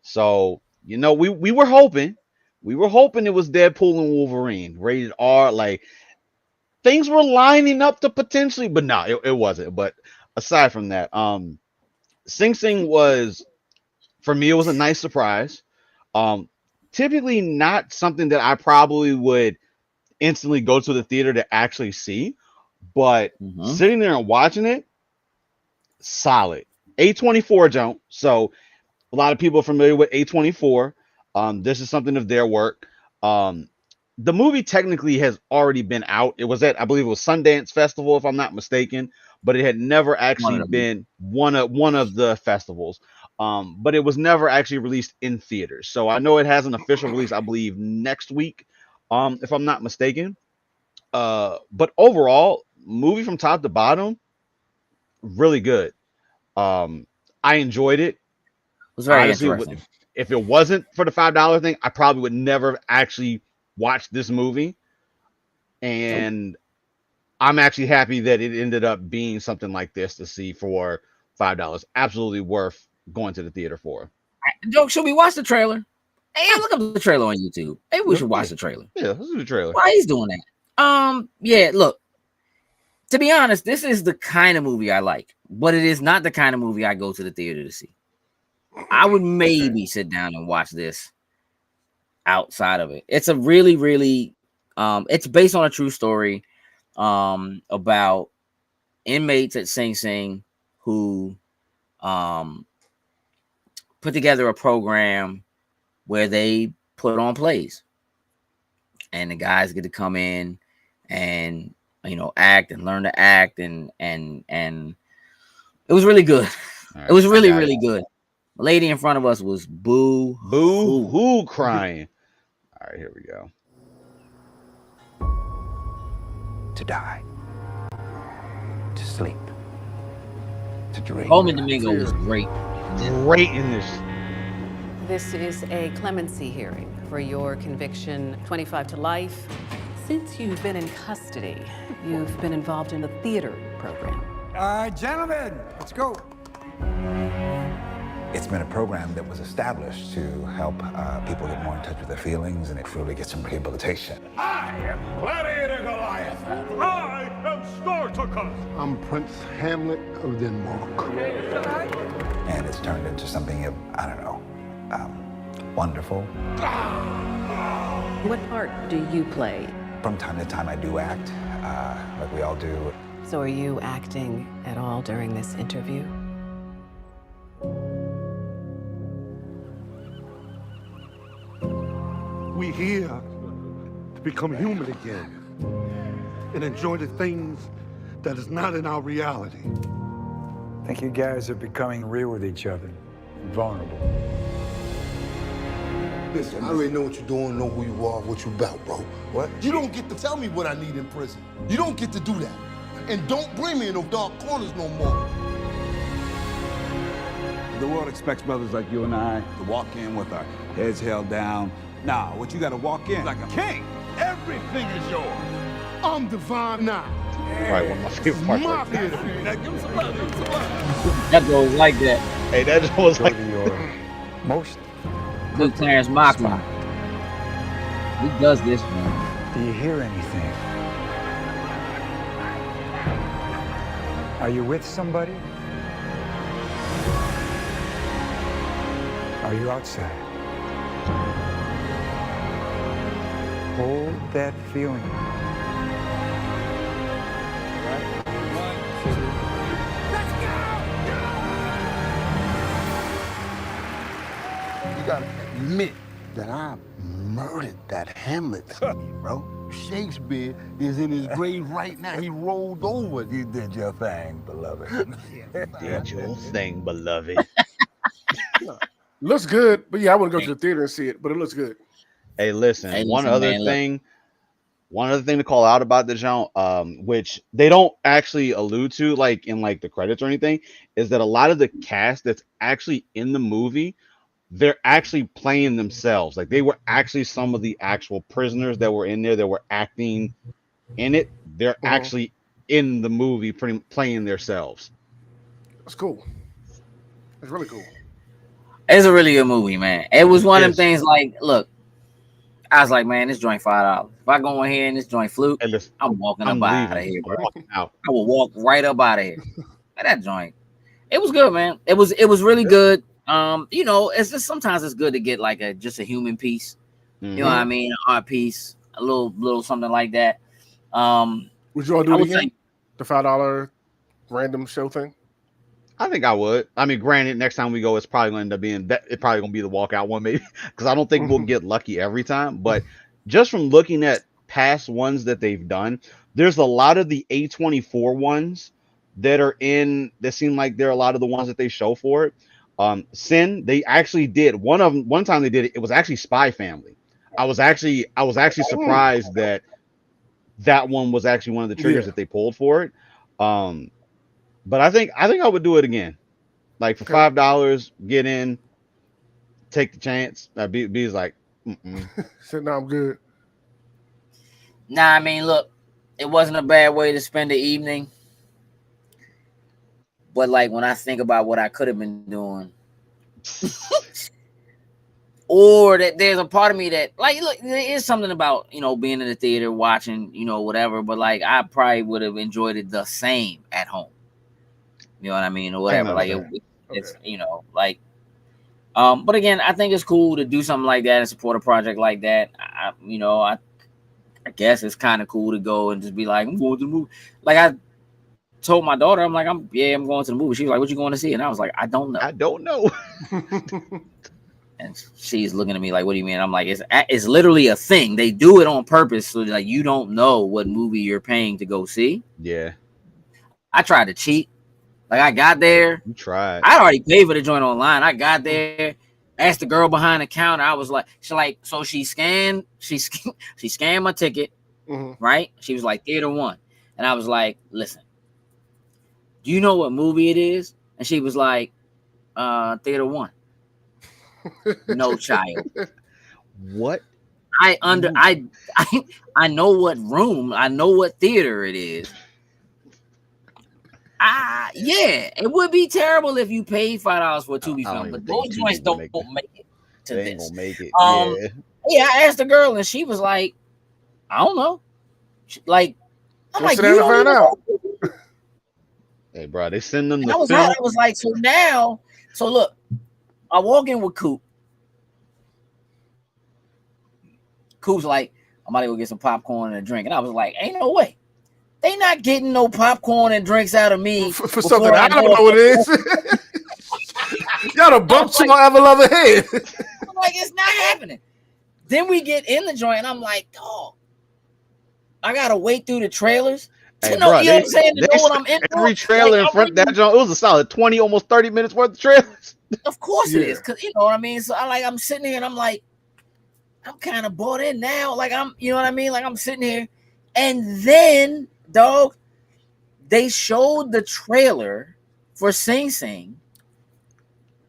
So, we were hoping it was Deadpool and Wolverine, rated R. Like, things were lining up to potentially, but no, it wasn't. But aside from that, Sing Sing was, for me, it was a nice surprise. Typically not something that I probably would instantly go to the theater to actually see, but sitting there and watching it, solid. A24 jump. So a lot of people are familiar with A24. This is something of their work. The movie technically has already been out. It was at, I believe it was Sundance Festival, if I'm not mistaken, but it had never actually been one of the festivals. But it was never actually released in theaters. So I know it has an official release, I believe, next week, if I'm not mistaken. But overall, movie from top to bottom, really good. I enjoyed it. It was very Honestly, interesting. if it wasn't for the $5 thing, I probably would never actually watch this movie. And I'm actually happy that it ended up being something like this to see for $5. Absolutely worth going to the theater for. Should we watch the trailer? Hey, look up the trailer on YouTube. Maybe we should watch the trailer. Yeah, let's do the trailer. Why he's doing that? Yeah, look. To be honest, this is the kind of movie I like, but it is not the kind of movie I go to the theater to see. I would maybe sit down and watch this outside of it. It's a really, really, it's based on a true story about inmates at Sing Sing who put together a program where they put on plays, and the guys get to come in and act and learn to act, and it was really good. Right, it was really, really good. The lady in front of us was boo-hoo crying. All right, here we go. To die. To sleep. To dream. Coleman Domingo was great. Great in this. This is a clemency hearing for your conviction, 25 to life. Since you've been in custody, you've been involved in the theater program. Gentlemen, let's go. It's been a program that was established to help people get more in touch with their feelings and truly get some rehabilitation. I am Gladiator Goliath. I am Spartacus. I'm Prince Hamlet of Denmark. And it's turned into something of, I don't know, wonderful. What part do you play? From time to time I do act, like we all do. So are you acting at all during this interview? We here to become human again and enjoy the things that is not in our reality. I think you guys are becoming real with each other, vulnerable. Listen, I already know what you're doing, know who you are, what you about, bro. What? You don't get to tell me what I need in prison. You don't get to do that. And don't bring me in those dark corners no more. The world expects brothers like you and I to walk in with our heads held down. Nah, what you gotta walk in like a king. Everything is yours. I'm divine now. Right, one of my favorite parts. My theater. Now give him some love, give him some love. That was like that. Hey, that just was like Most. Good Clarence Mockley. He does this, man. Do you hear anything? Are you with somebody? Are you outside? Hold that feeling. You gotta admit that I murdered that Hamlet scene, bro. Shakespeare is in his grave right now. He rolled over. You did your thing, beloved. Did your thing, beloved. Looks good, but yeah, I wouldn't go to the theater and see it, but it looks good. Hey, listen, one other thing to call out about the genre, which they don't actually allude to like in like the credits or anything, is that a lot of the cast that's actually in the movie they're actually playing themselves. Like they were actually some of the actual prisoners that were in there that were acting in it. They're actually in the movie playing themselves. That's cool. It's really cool. It's a really good movie, man. It was one of them things like, look, I was like, man, this joint $5. If I go in here and this joint fluke, I'm walking up out of here, bro. I will walk right up out of here. That joint. It was good, man. It was really good. You know, it's just sometimes it's good to get like just a human piece. You know what I mean? An art piece, a little something like that. Would you all do it again? The $5 random show thing? I think I would. I mean, granted, next time we go, it's probably going to end up being that. It's probably going to be the walkout one, maybe, because I don't think we'll get lucky every time. But just from looking at past ones that they've done, there's a lot of the A24 ones that are in. That seem like they're a lot of the ones that they show for it. Sin, they actually did one of them. One time they did it. It was actually Spy Family. I was actually surprised that one was actually one of the triggers that they pulled for it. But I think I would do it again. Like for $5, get in, take the chance. B's like, so now I'm good. Nah, I mean, look, it wasn't a bad way to spend the evening. But like when I think about what I could have been doing, or that there's a part of me that like, look, there is something about, you know, being in the theater, watching, you know, whatever. But like, I probably would have enjoyed it the same at home. You know what I mean, or whatever. Like it's you know, like, but again, I think it's cool to do something like that and support a project like that. I guess it's kind of cool to go and just be like, I'm going to the movie. Like I told my daughter, I'm like, I'm going to the movie. She was like, what you going to see? And I was like, I don't know. And she's looking at me like, what do you mean? I'm like, it's literally a thing. They do it on purpose so like you don't know what movie you're paying to go see. Yeah. I tried to cheat. Like I got there. You tried. I already paid for the joint online. I got there, asked the girl behind the counter. I was like, she scanned my ticket, right? She was like, Theater 1. And I was like, listen, do you know what movie it is? And she was like, Theater 1. No, child. What? I know what room. I know what theater it is. Yeah, it would be terrible if you paid $5 for a Tubi film, but those joints don't make it to this. Ain't gonna make it. Yeah, I asked the girl, and she was like, "I don't know." I'm like, you don't know. Hey, bro, they send them the film. I was like, so look, I walk in with Coop. Coop's like, I'm about to go get some popcorn and a drink, and I was like, ain't no way. They not getting no popcorn and drinks out of me for something I don't know what it is. Y'all done bumped my ever loving head. I'm like, it's not happening. Then we get in the joint, and I'm like, dog, I gotta wait through the trailers to know, bro, you know what I'm saying? To know what I'm in. Every trailer in front of that joint, it was a solid 20, almost 30 minutes worth of trailers. Of course it is, because you know what I mean. So I'm sitting here, and I'm like, I'm kind of bought in now. Like you know what I mean? Like I'm sitting here, and then. Dog, they showed the trailer for Sing Sing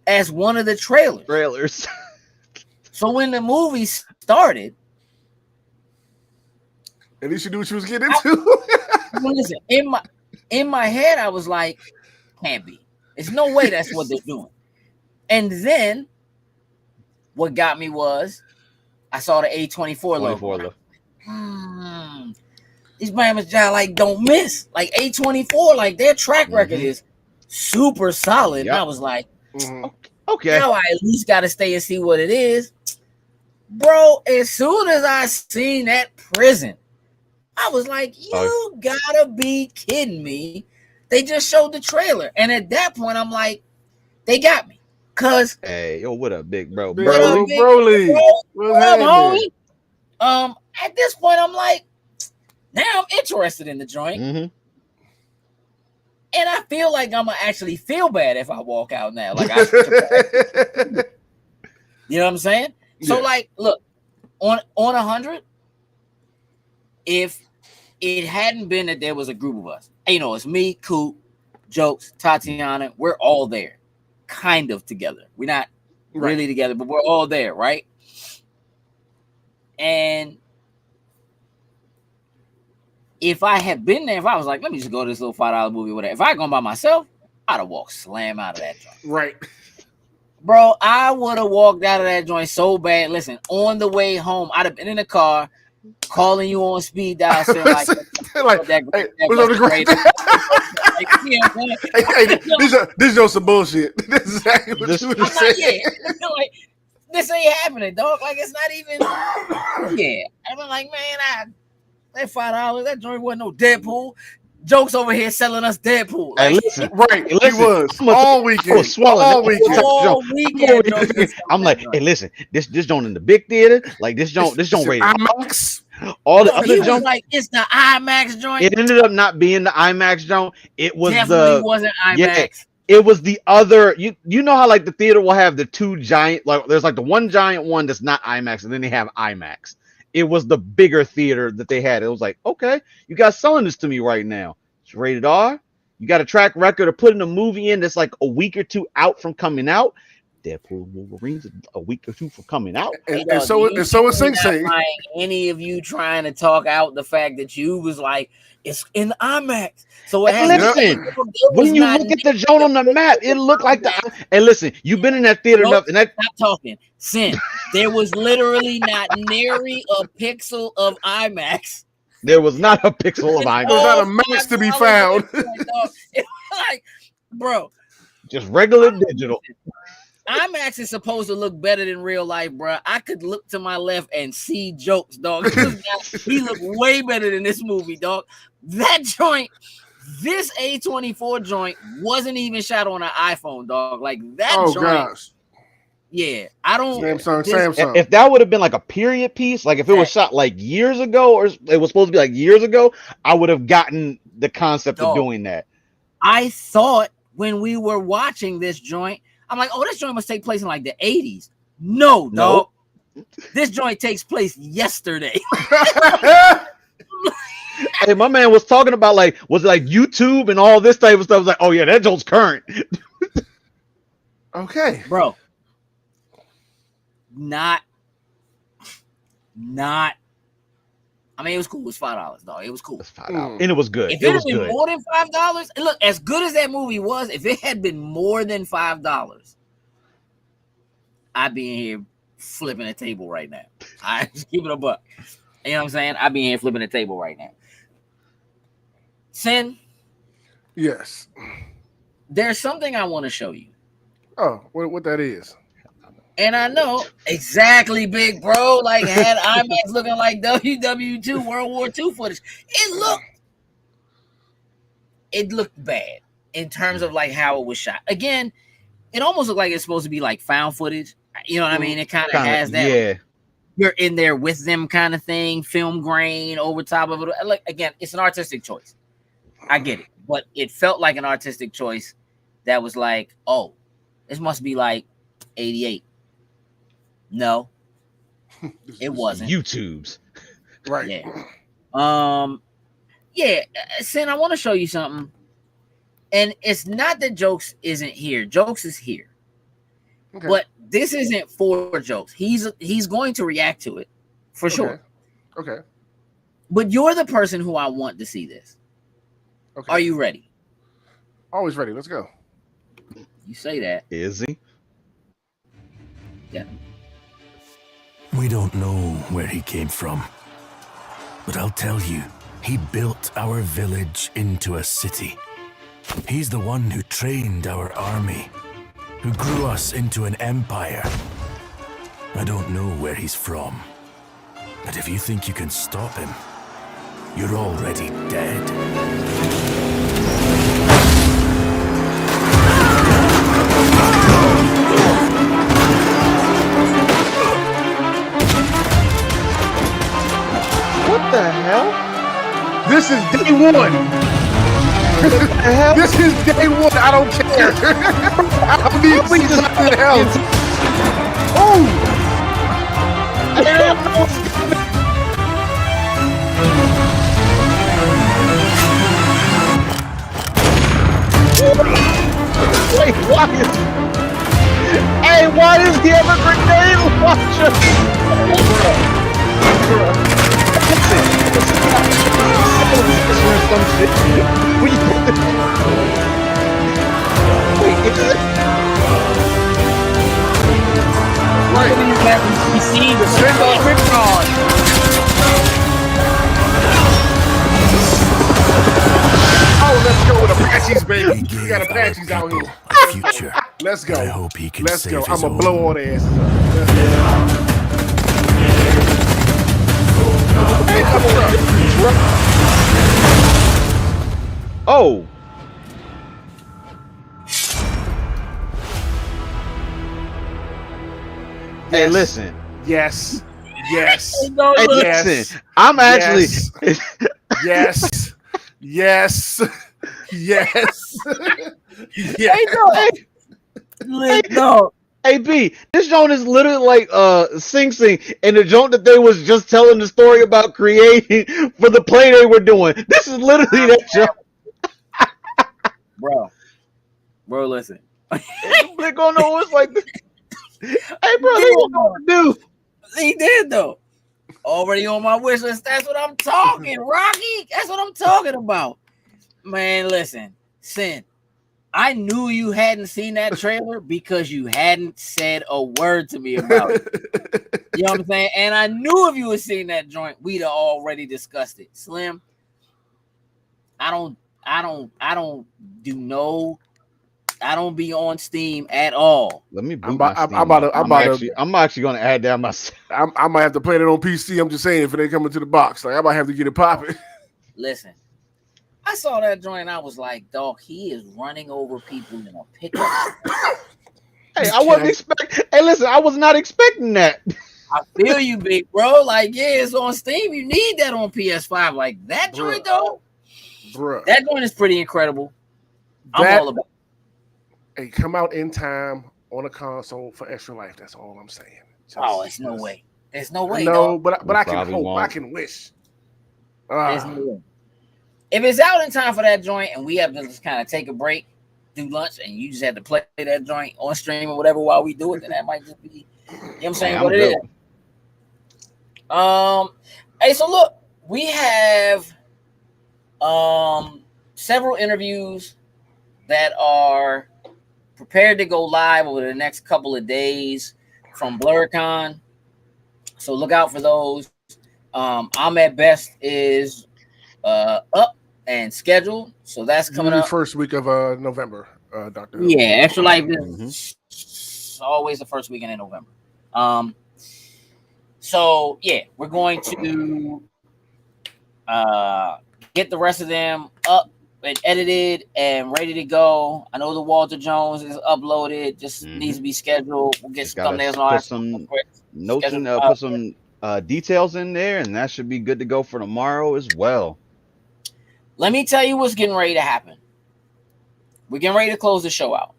as one of the trailers. So when the movie started, at least you knew what you was getting into. Listen, in my head, I was like, can't be. There's no way that's what they're doing. And then what got me was I saw the A24 logo. These Miami's just like don't miss. Like A24, like their track record is super solid. Yep. And I was like, okay, now I at least got to stay and see what it is. Bro, as soon as I seen that prison, I was like, you gotta be kidding me. They just showed the trailer. And at that point, I'm like, they got me. Cause hey, yo, what up, big bro? Broly. At this point, I'm like, now I'm interested in the joint. And I feel like I'm gonna actually feel bad if I walk out now. Like you know what I'm saying? Yeah. So like, look, on 100, if it hadn't been that there was a group of us, you know, it's me, Coop, Jokes, Tatiana, we're all there, kind of together. We're not really together, but we're all there, right? And if I had been there, if I was like, let me just go to this little $5 movie, whatever. If I had gone by myself, I'd have walked slam out of that joint. Right. Bro, I would have walked out of that joint so bad. Listen, on the way home, I'd have been in the car calling you on speed dial, saying like this is some bullshit. This is exactly what you would say. Like, this ain't happening, dog. Like, it's not even. Yeah, I'm like, man, that $5, that joint wasn't no Deadpool. Jokes over here selling us Deadpool. Like, hey, listen, right, he was all weekend. All weekend. I'm like, hey, listen, this joint in the big theater, like this joint rated IMAX. All the other joints, like, it's the IMAX joint. It ended up not being the IMAX joint. It was definitely wasn't IMAX. Yeah, it was the other. You know how like the theater will have the two giant, like there's like the one giant one that's not IMAX, and then they have IMAX. It was the bigger theater that they had. It was like, okay, you guys selling this to me right now. It's rated R. You got a track record of putting a movie in that's like a week or two out from coming out. Deadpool Wolverine's a week or two from coming out. And so is Sing Sing. Any of you trying to talk out the fact that you was like, it's in IMAX. So it has listen, when you look at the joint on the map, it looked like the. And listen, you've been in that theater enough, and that stop talking. Sin. There was literally not nary a pixel of IMAX. There was not a pixel of IMAX. There was not a max to be found. It was like, bro, just regular digital. IMAX is supposed to look better than real life, bro. I could look to my left and see Jokes, dog. He looked way better than this movie, dog. That joint, this A24 joint wasn't even shot on an iPhone, dog. Like that joint. Gosh. Yeah, I don't. Samsung. If that would have been like a period piece, like if it was shot like years ago, or it was supposed to be like years ago, I would have gotten the concept of doing that. I thought when we were watching this joint, I'm like, oh, this joint must take place in like the 80s. No, dog. This joint takes place yesterday. Hey, my man was talking about like, was it like YouTube and all this type of stuff? I was like, oh yeah, that joint's current. Okay, bro. Not. I mean, it was cool. It was $5, dog. It was cool. It's $5, and it was good. If it had been more than $5, and look, as good as that movie was, if it had been more than $5, I'd be in here flipping a table right now. I just keep it a buck. You know what I'm saying? I'd be in here flipping a table right now. Sin? Yes. There's something I want to show you. Oh, what that is? And I know exactly, big bro. Like had IMAX looking like WW2 World War II footage. It looked bad in terms of like how it was shot. Again, it almost looked like it's supposed to be like found footage. You know what I mean? It kind of has that. Yeah. You're in there with them kind of thing, film grain over top of it. Like again, it's an artistic choice. I get it, but it felt like an artistic choice that was like, oh, this must be like 88. No, it wasn't. YouTube's right. Yeah. Yeah. Sin, I want to show you something, and it's not that Jokes isn't here. Jokes is here, but this isn't for Jokes. He's going to react to it for sure. Okay. But you're the person who I want to see this. Okay. Are you ready? Always ready. Let's go. You say that. Is he? Yeah. We don't know where he came from, but I'll tell you, he built our village into a city. He's the one who trained our army, who grew us into an empire. I don't know where he's from, but if you think you can stop him, you're already dead. What the hell? This is day one. This is day one. I don't care. I don't need to see something else. Oh! Wait, why is? Hey, why is Does he have a grenade launcher? Listen, this is not some shit. Wait, is it? Right. You see the Krypton. Oh, let's go with Apaches, baby. We got Apaches out here. Future. Let's go. I hope he can Let's save go. his I'm gonna own. blow all their asses up. Let's go. Hey, double up. Oh. Hey, listen. Yes. Yes. Hey, Yes. listen. I'm actually. Yes. Yes. Yes. Hey, no. Hey B, this joint is literally like Sing Sing and the joint that they was just telling the story about creating for the play they were doing. This is literally that joint. Bro, listen. They're gonna know it's like, hey bro, they don't know what to do. He did though. Already on my wish list. That's what I'm talking, Rocky. That's what I'm talking about. Man, listen, Sin. I knew you hadn't seen that trailer because you hadn't said a word to me about it. You know what I'm saying? And I knew if you had seen that joint, we'd have already discussed it. Slim, I don't be on Steam at all. Let me boot I'm actually gonna add that myself. I might have to play it on PC. I'm just saying if it ain't coming to the box, like I might have to get it popping. Listen, I saw that joint and I was like, dog, he is running over people in a pickup. Hey, I wasn't expecting. Hey, listen, I was not expecting that. I feel you, big bro. Like, yeah, it's on Steam. You need that on PS5. Like that joint, though. Bruh. That joint is pretty incredible. That, I'm all about it. Hey, come out in time on a console for Extra Life. That's all I'm saying. It's no way. There's no way. No, dog. but I can hope. Won't. I can wish. There's no way. If it's out in time for that joint and we have to just kind of take a break, do lunch, and you just have to play that joint on stream or whatever while we do it, then that might just be, you know what I'm saying, what it is. Hey, so look, we have several interviews that are prepared to go live over the next couple of days from BlerDCon. So look out for those. Ahmed Best is up and scheduled, so that's coming up first week of November. Dr. Yeah, Extra Life is always the first weekend in November. So yeah, we're going to get the rest of them up and edited and ready to go. I know the Walter Jones is uploaded, just needs to be scheduled. We'll get some thumbnails on put some notes in, put some details in there, and that should be good to go for tomorrow as well. Let me tell you what's getting ready to happen. We're getting ready to close the show out.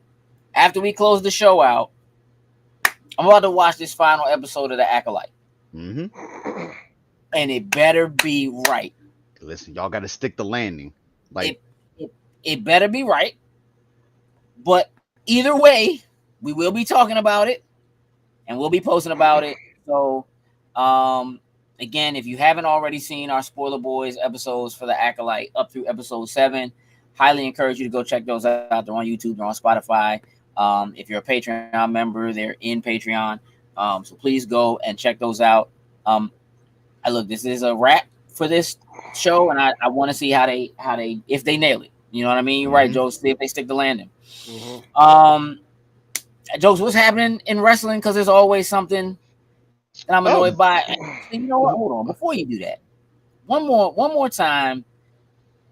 After we close the show out, I'm about to watch this final episode of The Acolyte. And it better be right. Listen, y'all got to stick the landing. Like it better be right. But either way, we will be talking about it and we'll be posting about it. So, again, if you haven't already seen our Spoiler Boys episodes for The Acolyte up through episode 7, highly encourage you to go check those out. They're on YouTube, they're on Spotify. If you're a Patreon member, they're in Patreon. So please go and check those out. Look, this is a wrap for this show, and I want to see how they if they nail it. You know what I mean? You're right, Joe. See if they stick the landing. Jokes, what's happening in wrestling? Because there's always something that I'm annoyed by. And you know what? Hold on. Before you do that, one more time,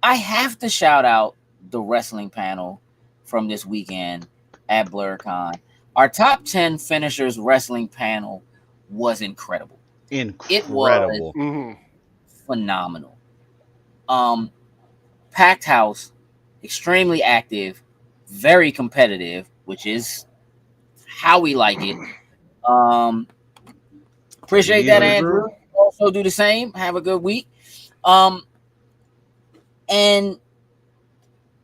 I have to shout out the wrestling panel from this weekend at BlerDCon. Our top 10 finishers wrestling panel was incredible. It was phenomenal. Packed house, extremely active, very competitive, which is how we like it. Appreciate that, Andrew. Also do the same. Have a good week. And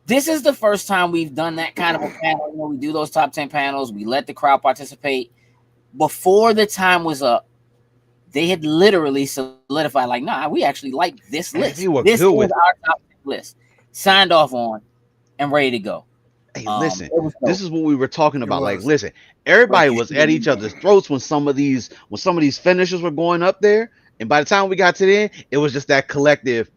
this is the first time we've done that kind of a panel. You know, we do those top 10 panels. We let the crowd participate. before the time was up, they had literally solidified, like, nah, we actually like this list. This is our top list. Signed off on and ready to go. Hey, listen, this is what we were talking about. Like, listen, everybody was at each other's throats when some of these finishers were going up there, and by the time we got to the end, it was just that collective.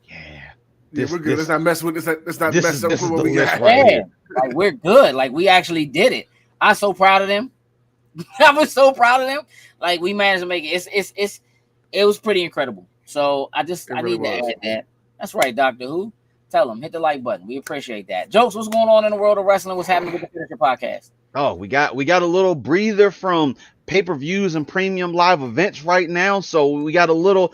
Yeah, we're good. Let's not mess with this. Let's not mess up with what we got. Right here. Like, we're good. Like, we actually did it. I'm so proud of them. I was so proud of them. Like, we managed to make it. It was pretty incredible. So I need to add that. That's right, Doctor Who. Tell them, hit the like button. We appreciate that. Jokes, what's going on in the world of wrestling? What's happening with the Finisher podcast? Oh, we got a little breather from pay-per-views and premium live events right now. So we got a little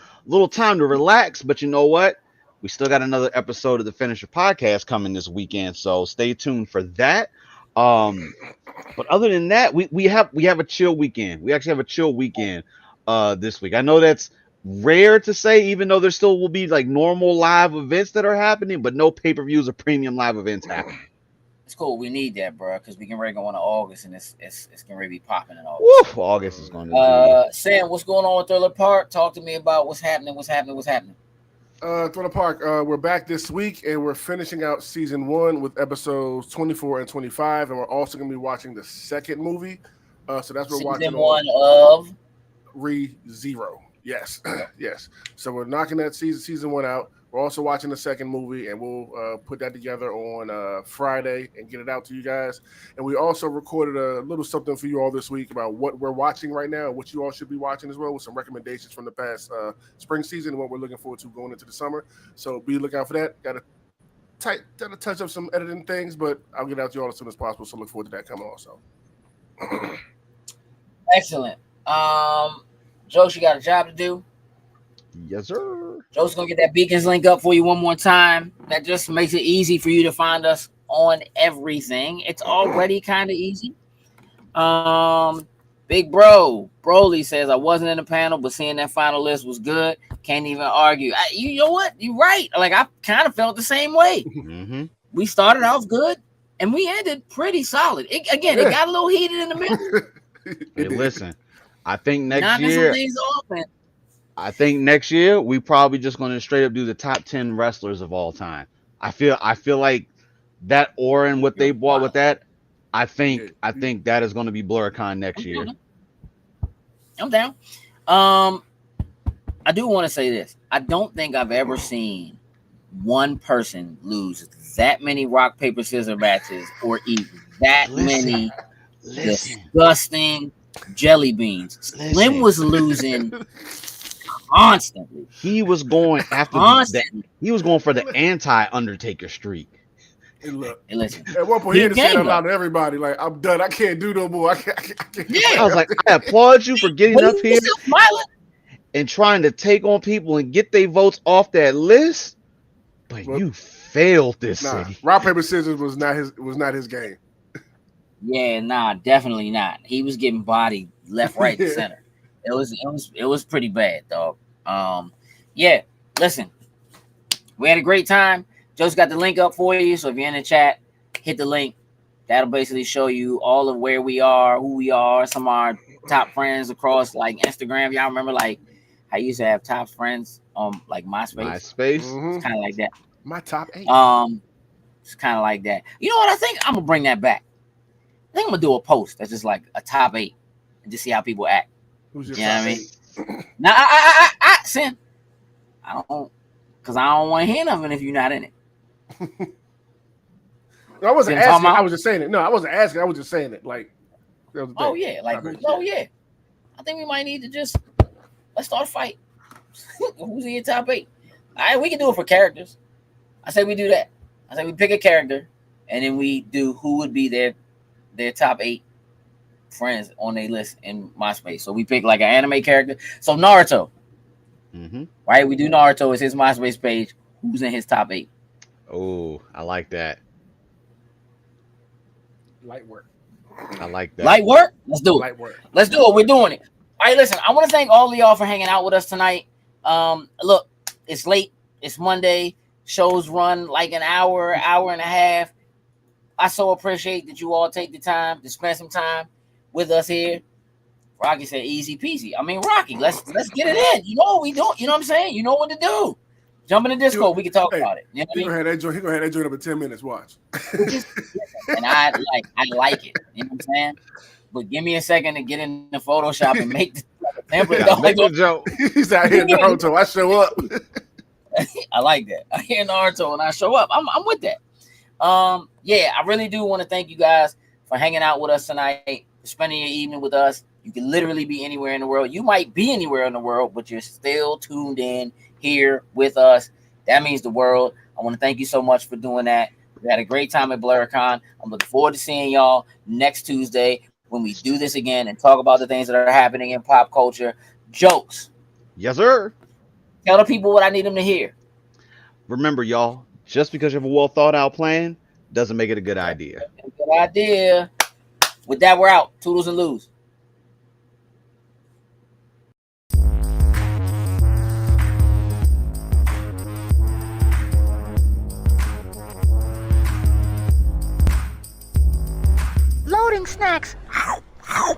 time to relax. But you know what? We still got another episode of the Finisher podcast coming this weekend. So stay tuned for that. But other than that, we have a chill weekend. We actually have a chill weekend this week. I know that's rare to say, even though there still will be like normal live events that are happening, but no pay-per-views or premium live events happening. It's cool. We need that, bro, because we can ready go into August, and it's gonna really be popping in August. Woo, August is going to. Sam, what's going on with Thriller Park? Talk to me about what's happening. Thriller Park, we're back this week, and we're finishing out season 1 with episodes 24 and 25, and we're also going to be watching the second movie. So that's what we're watching. Season 1 of Re:Zero. Yes, yes. So we're knocking that season 1 out. We're also watching the second movie, and we'll put that together on Friday and get it out to you guys. And we also recorded a little something for you all this week about what we're watching right now and what you all should be watching as well, with some recommendations from the past spring season and what we're looking forward to going into the summer. So be looking out for that. Got to touch up some editing things, but I'll get out to you all as soon as possible. So look forward to that coming also. Excellent. Joe, you got a job to do? Yes, sir. Joe's gonna get that Beacons link up for you one more time. That just makes it easy for you to find us on everything. It's already kind of easy. Big Bro Broly says, I wasn't in the panel, but seeing that final list was good. Can't even argue. You know what? You're right. Like, I kind of felt the same way. Mm-hmm. We started off good and we ended pretty solid. It got a little heated in the middle. Hey, listen, I think next Knocking year. some things off, man. I think next year we probably just going to straight up do the top 10 wrestlers of all time. I feel like that aura and what they bought with that. I think that is going to be BlerDCon next year. I'm down. I do want to say this. I don't think I've ever seen one person lose that many rock, paper, scissors matches or eat that many disgusting jelly beans. Slim was losing constantly. He was going after he was going for the anti-Undertaker streak. Hey, look, listen. At one point, he had to say that out to everybody. Like, I'm done. I can't do no more. I can't. I was like, I applaud you for getting up here and trying to take on people and get their votes off that list. But you failed this city. Rock, paper, scissors was not his game. Yeah, nah, definitely not. He was getting bodied left, right, and center. It was pretty bad, dog. Yeah, listen, we had a great time. Joe's got the link up for you, so if you're in the chat, hit the link. That'll basically show you all of where we are, who we are, some of our top friends across like Instagram. Y'all remember like I used to have top friends on like MySpace. Mm-hmm. It's kind of like that. My top 8. It's kind of like that. You know what? I think I'm gonna bring that back. I think I'm gonna do a post that's just like a top 8 and just see how people act. Who's your you know top what I 8? mean? Now, I Sin. I don't, because I don't want to hear nothing if you're not in it. I wasn't asking. I was just saying it. No, I wasn't asking. I was just saying it. Like, oh yeah, like yeah. I think we might need to just let's start a fight. Who's in your top 8? All right, we can do it for characters. I say we do that. I say we pick a character, and then we do who would be their top 8 friends on their list in MySpace. So we pick like an anime character. So Naruto, right? We do Naruto as his MySpace page. Who's in his top 8? Oh, I like that. Light work. I like that. Light work? Let's do it. Light work. Let's do it. We're doing it. All right, listen, I want to thank all of y'all for hanging out with us tonight. Look, it's late. It's Monday. Shows run like an hour and a half. I so appreciate that you all take the time to spend some time with us here. Rocky said easy peasy. I mean, Rocky, let's get it in. You know what we do. You know what I'm saying? You know what to do. Jump in the Discord. We can talk about it. You know what I mean? He gonna have that joint up in 10 minutes. Watch. And I like it. You know what I'm saying? But give me a second to get in the Photoshop and make the template. Make the joke. He's out here in Naruto. I show up. I like that. I hear Naruto and I show up. I'm with that. Yeah, I really do want to thank you guys for hanging out with us tonight, for spending your evening with us. You can literally be anywhere in the world. You might be anywhere in the world, but you're still tuned in here with us. That means the world. I want to thank you so much for doing that. We had a great time at BlerDCon. I'm looking forward to seeing y'all next Tuesday when we do this again and talk about the things that are happening in pop culture. Jokes. Yes, sir. Tell the people what I need them to hear. Remember, y'all, just because you have a well thought out plan doesn't make it a good idea. Good idea. With that, we're out. Toodles and Loos. Loading snacks.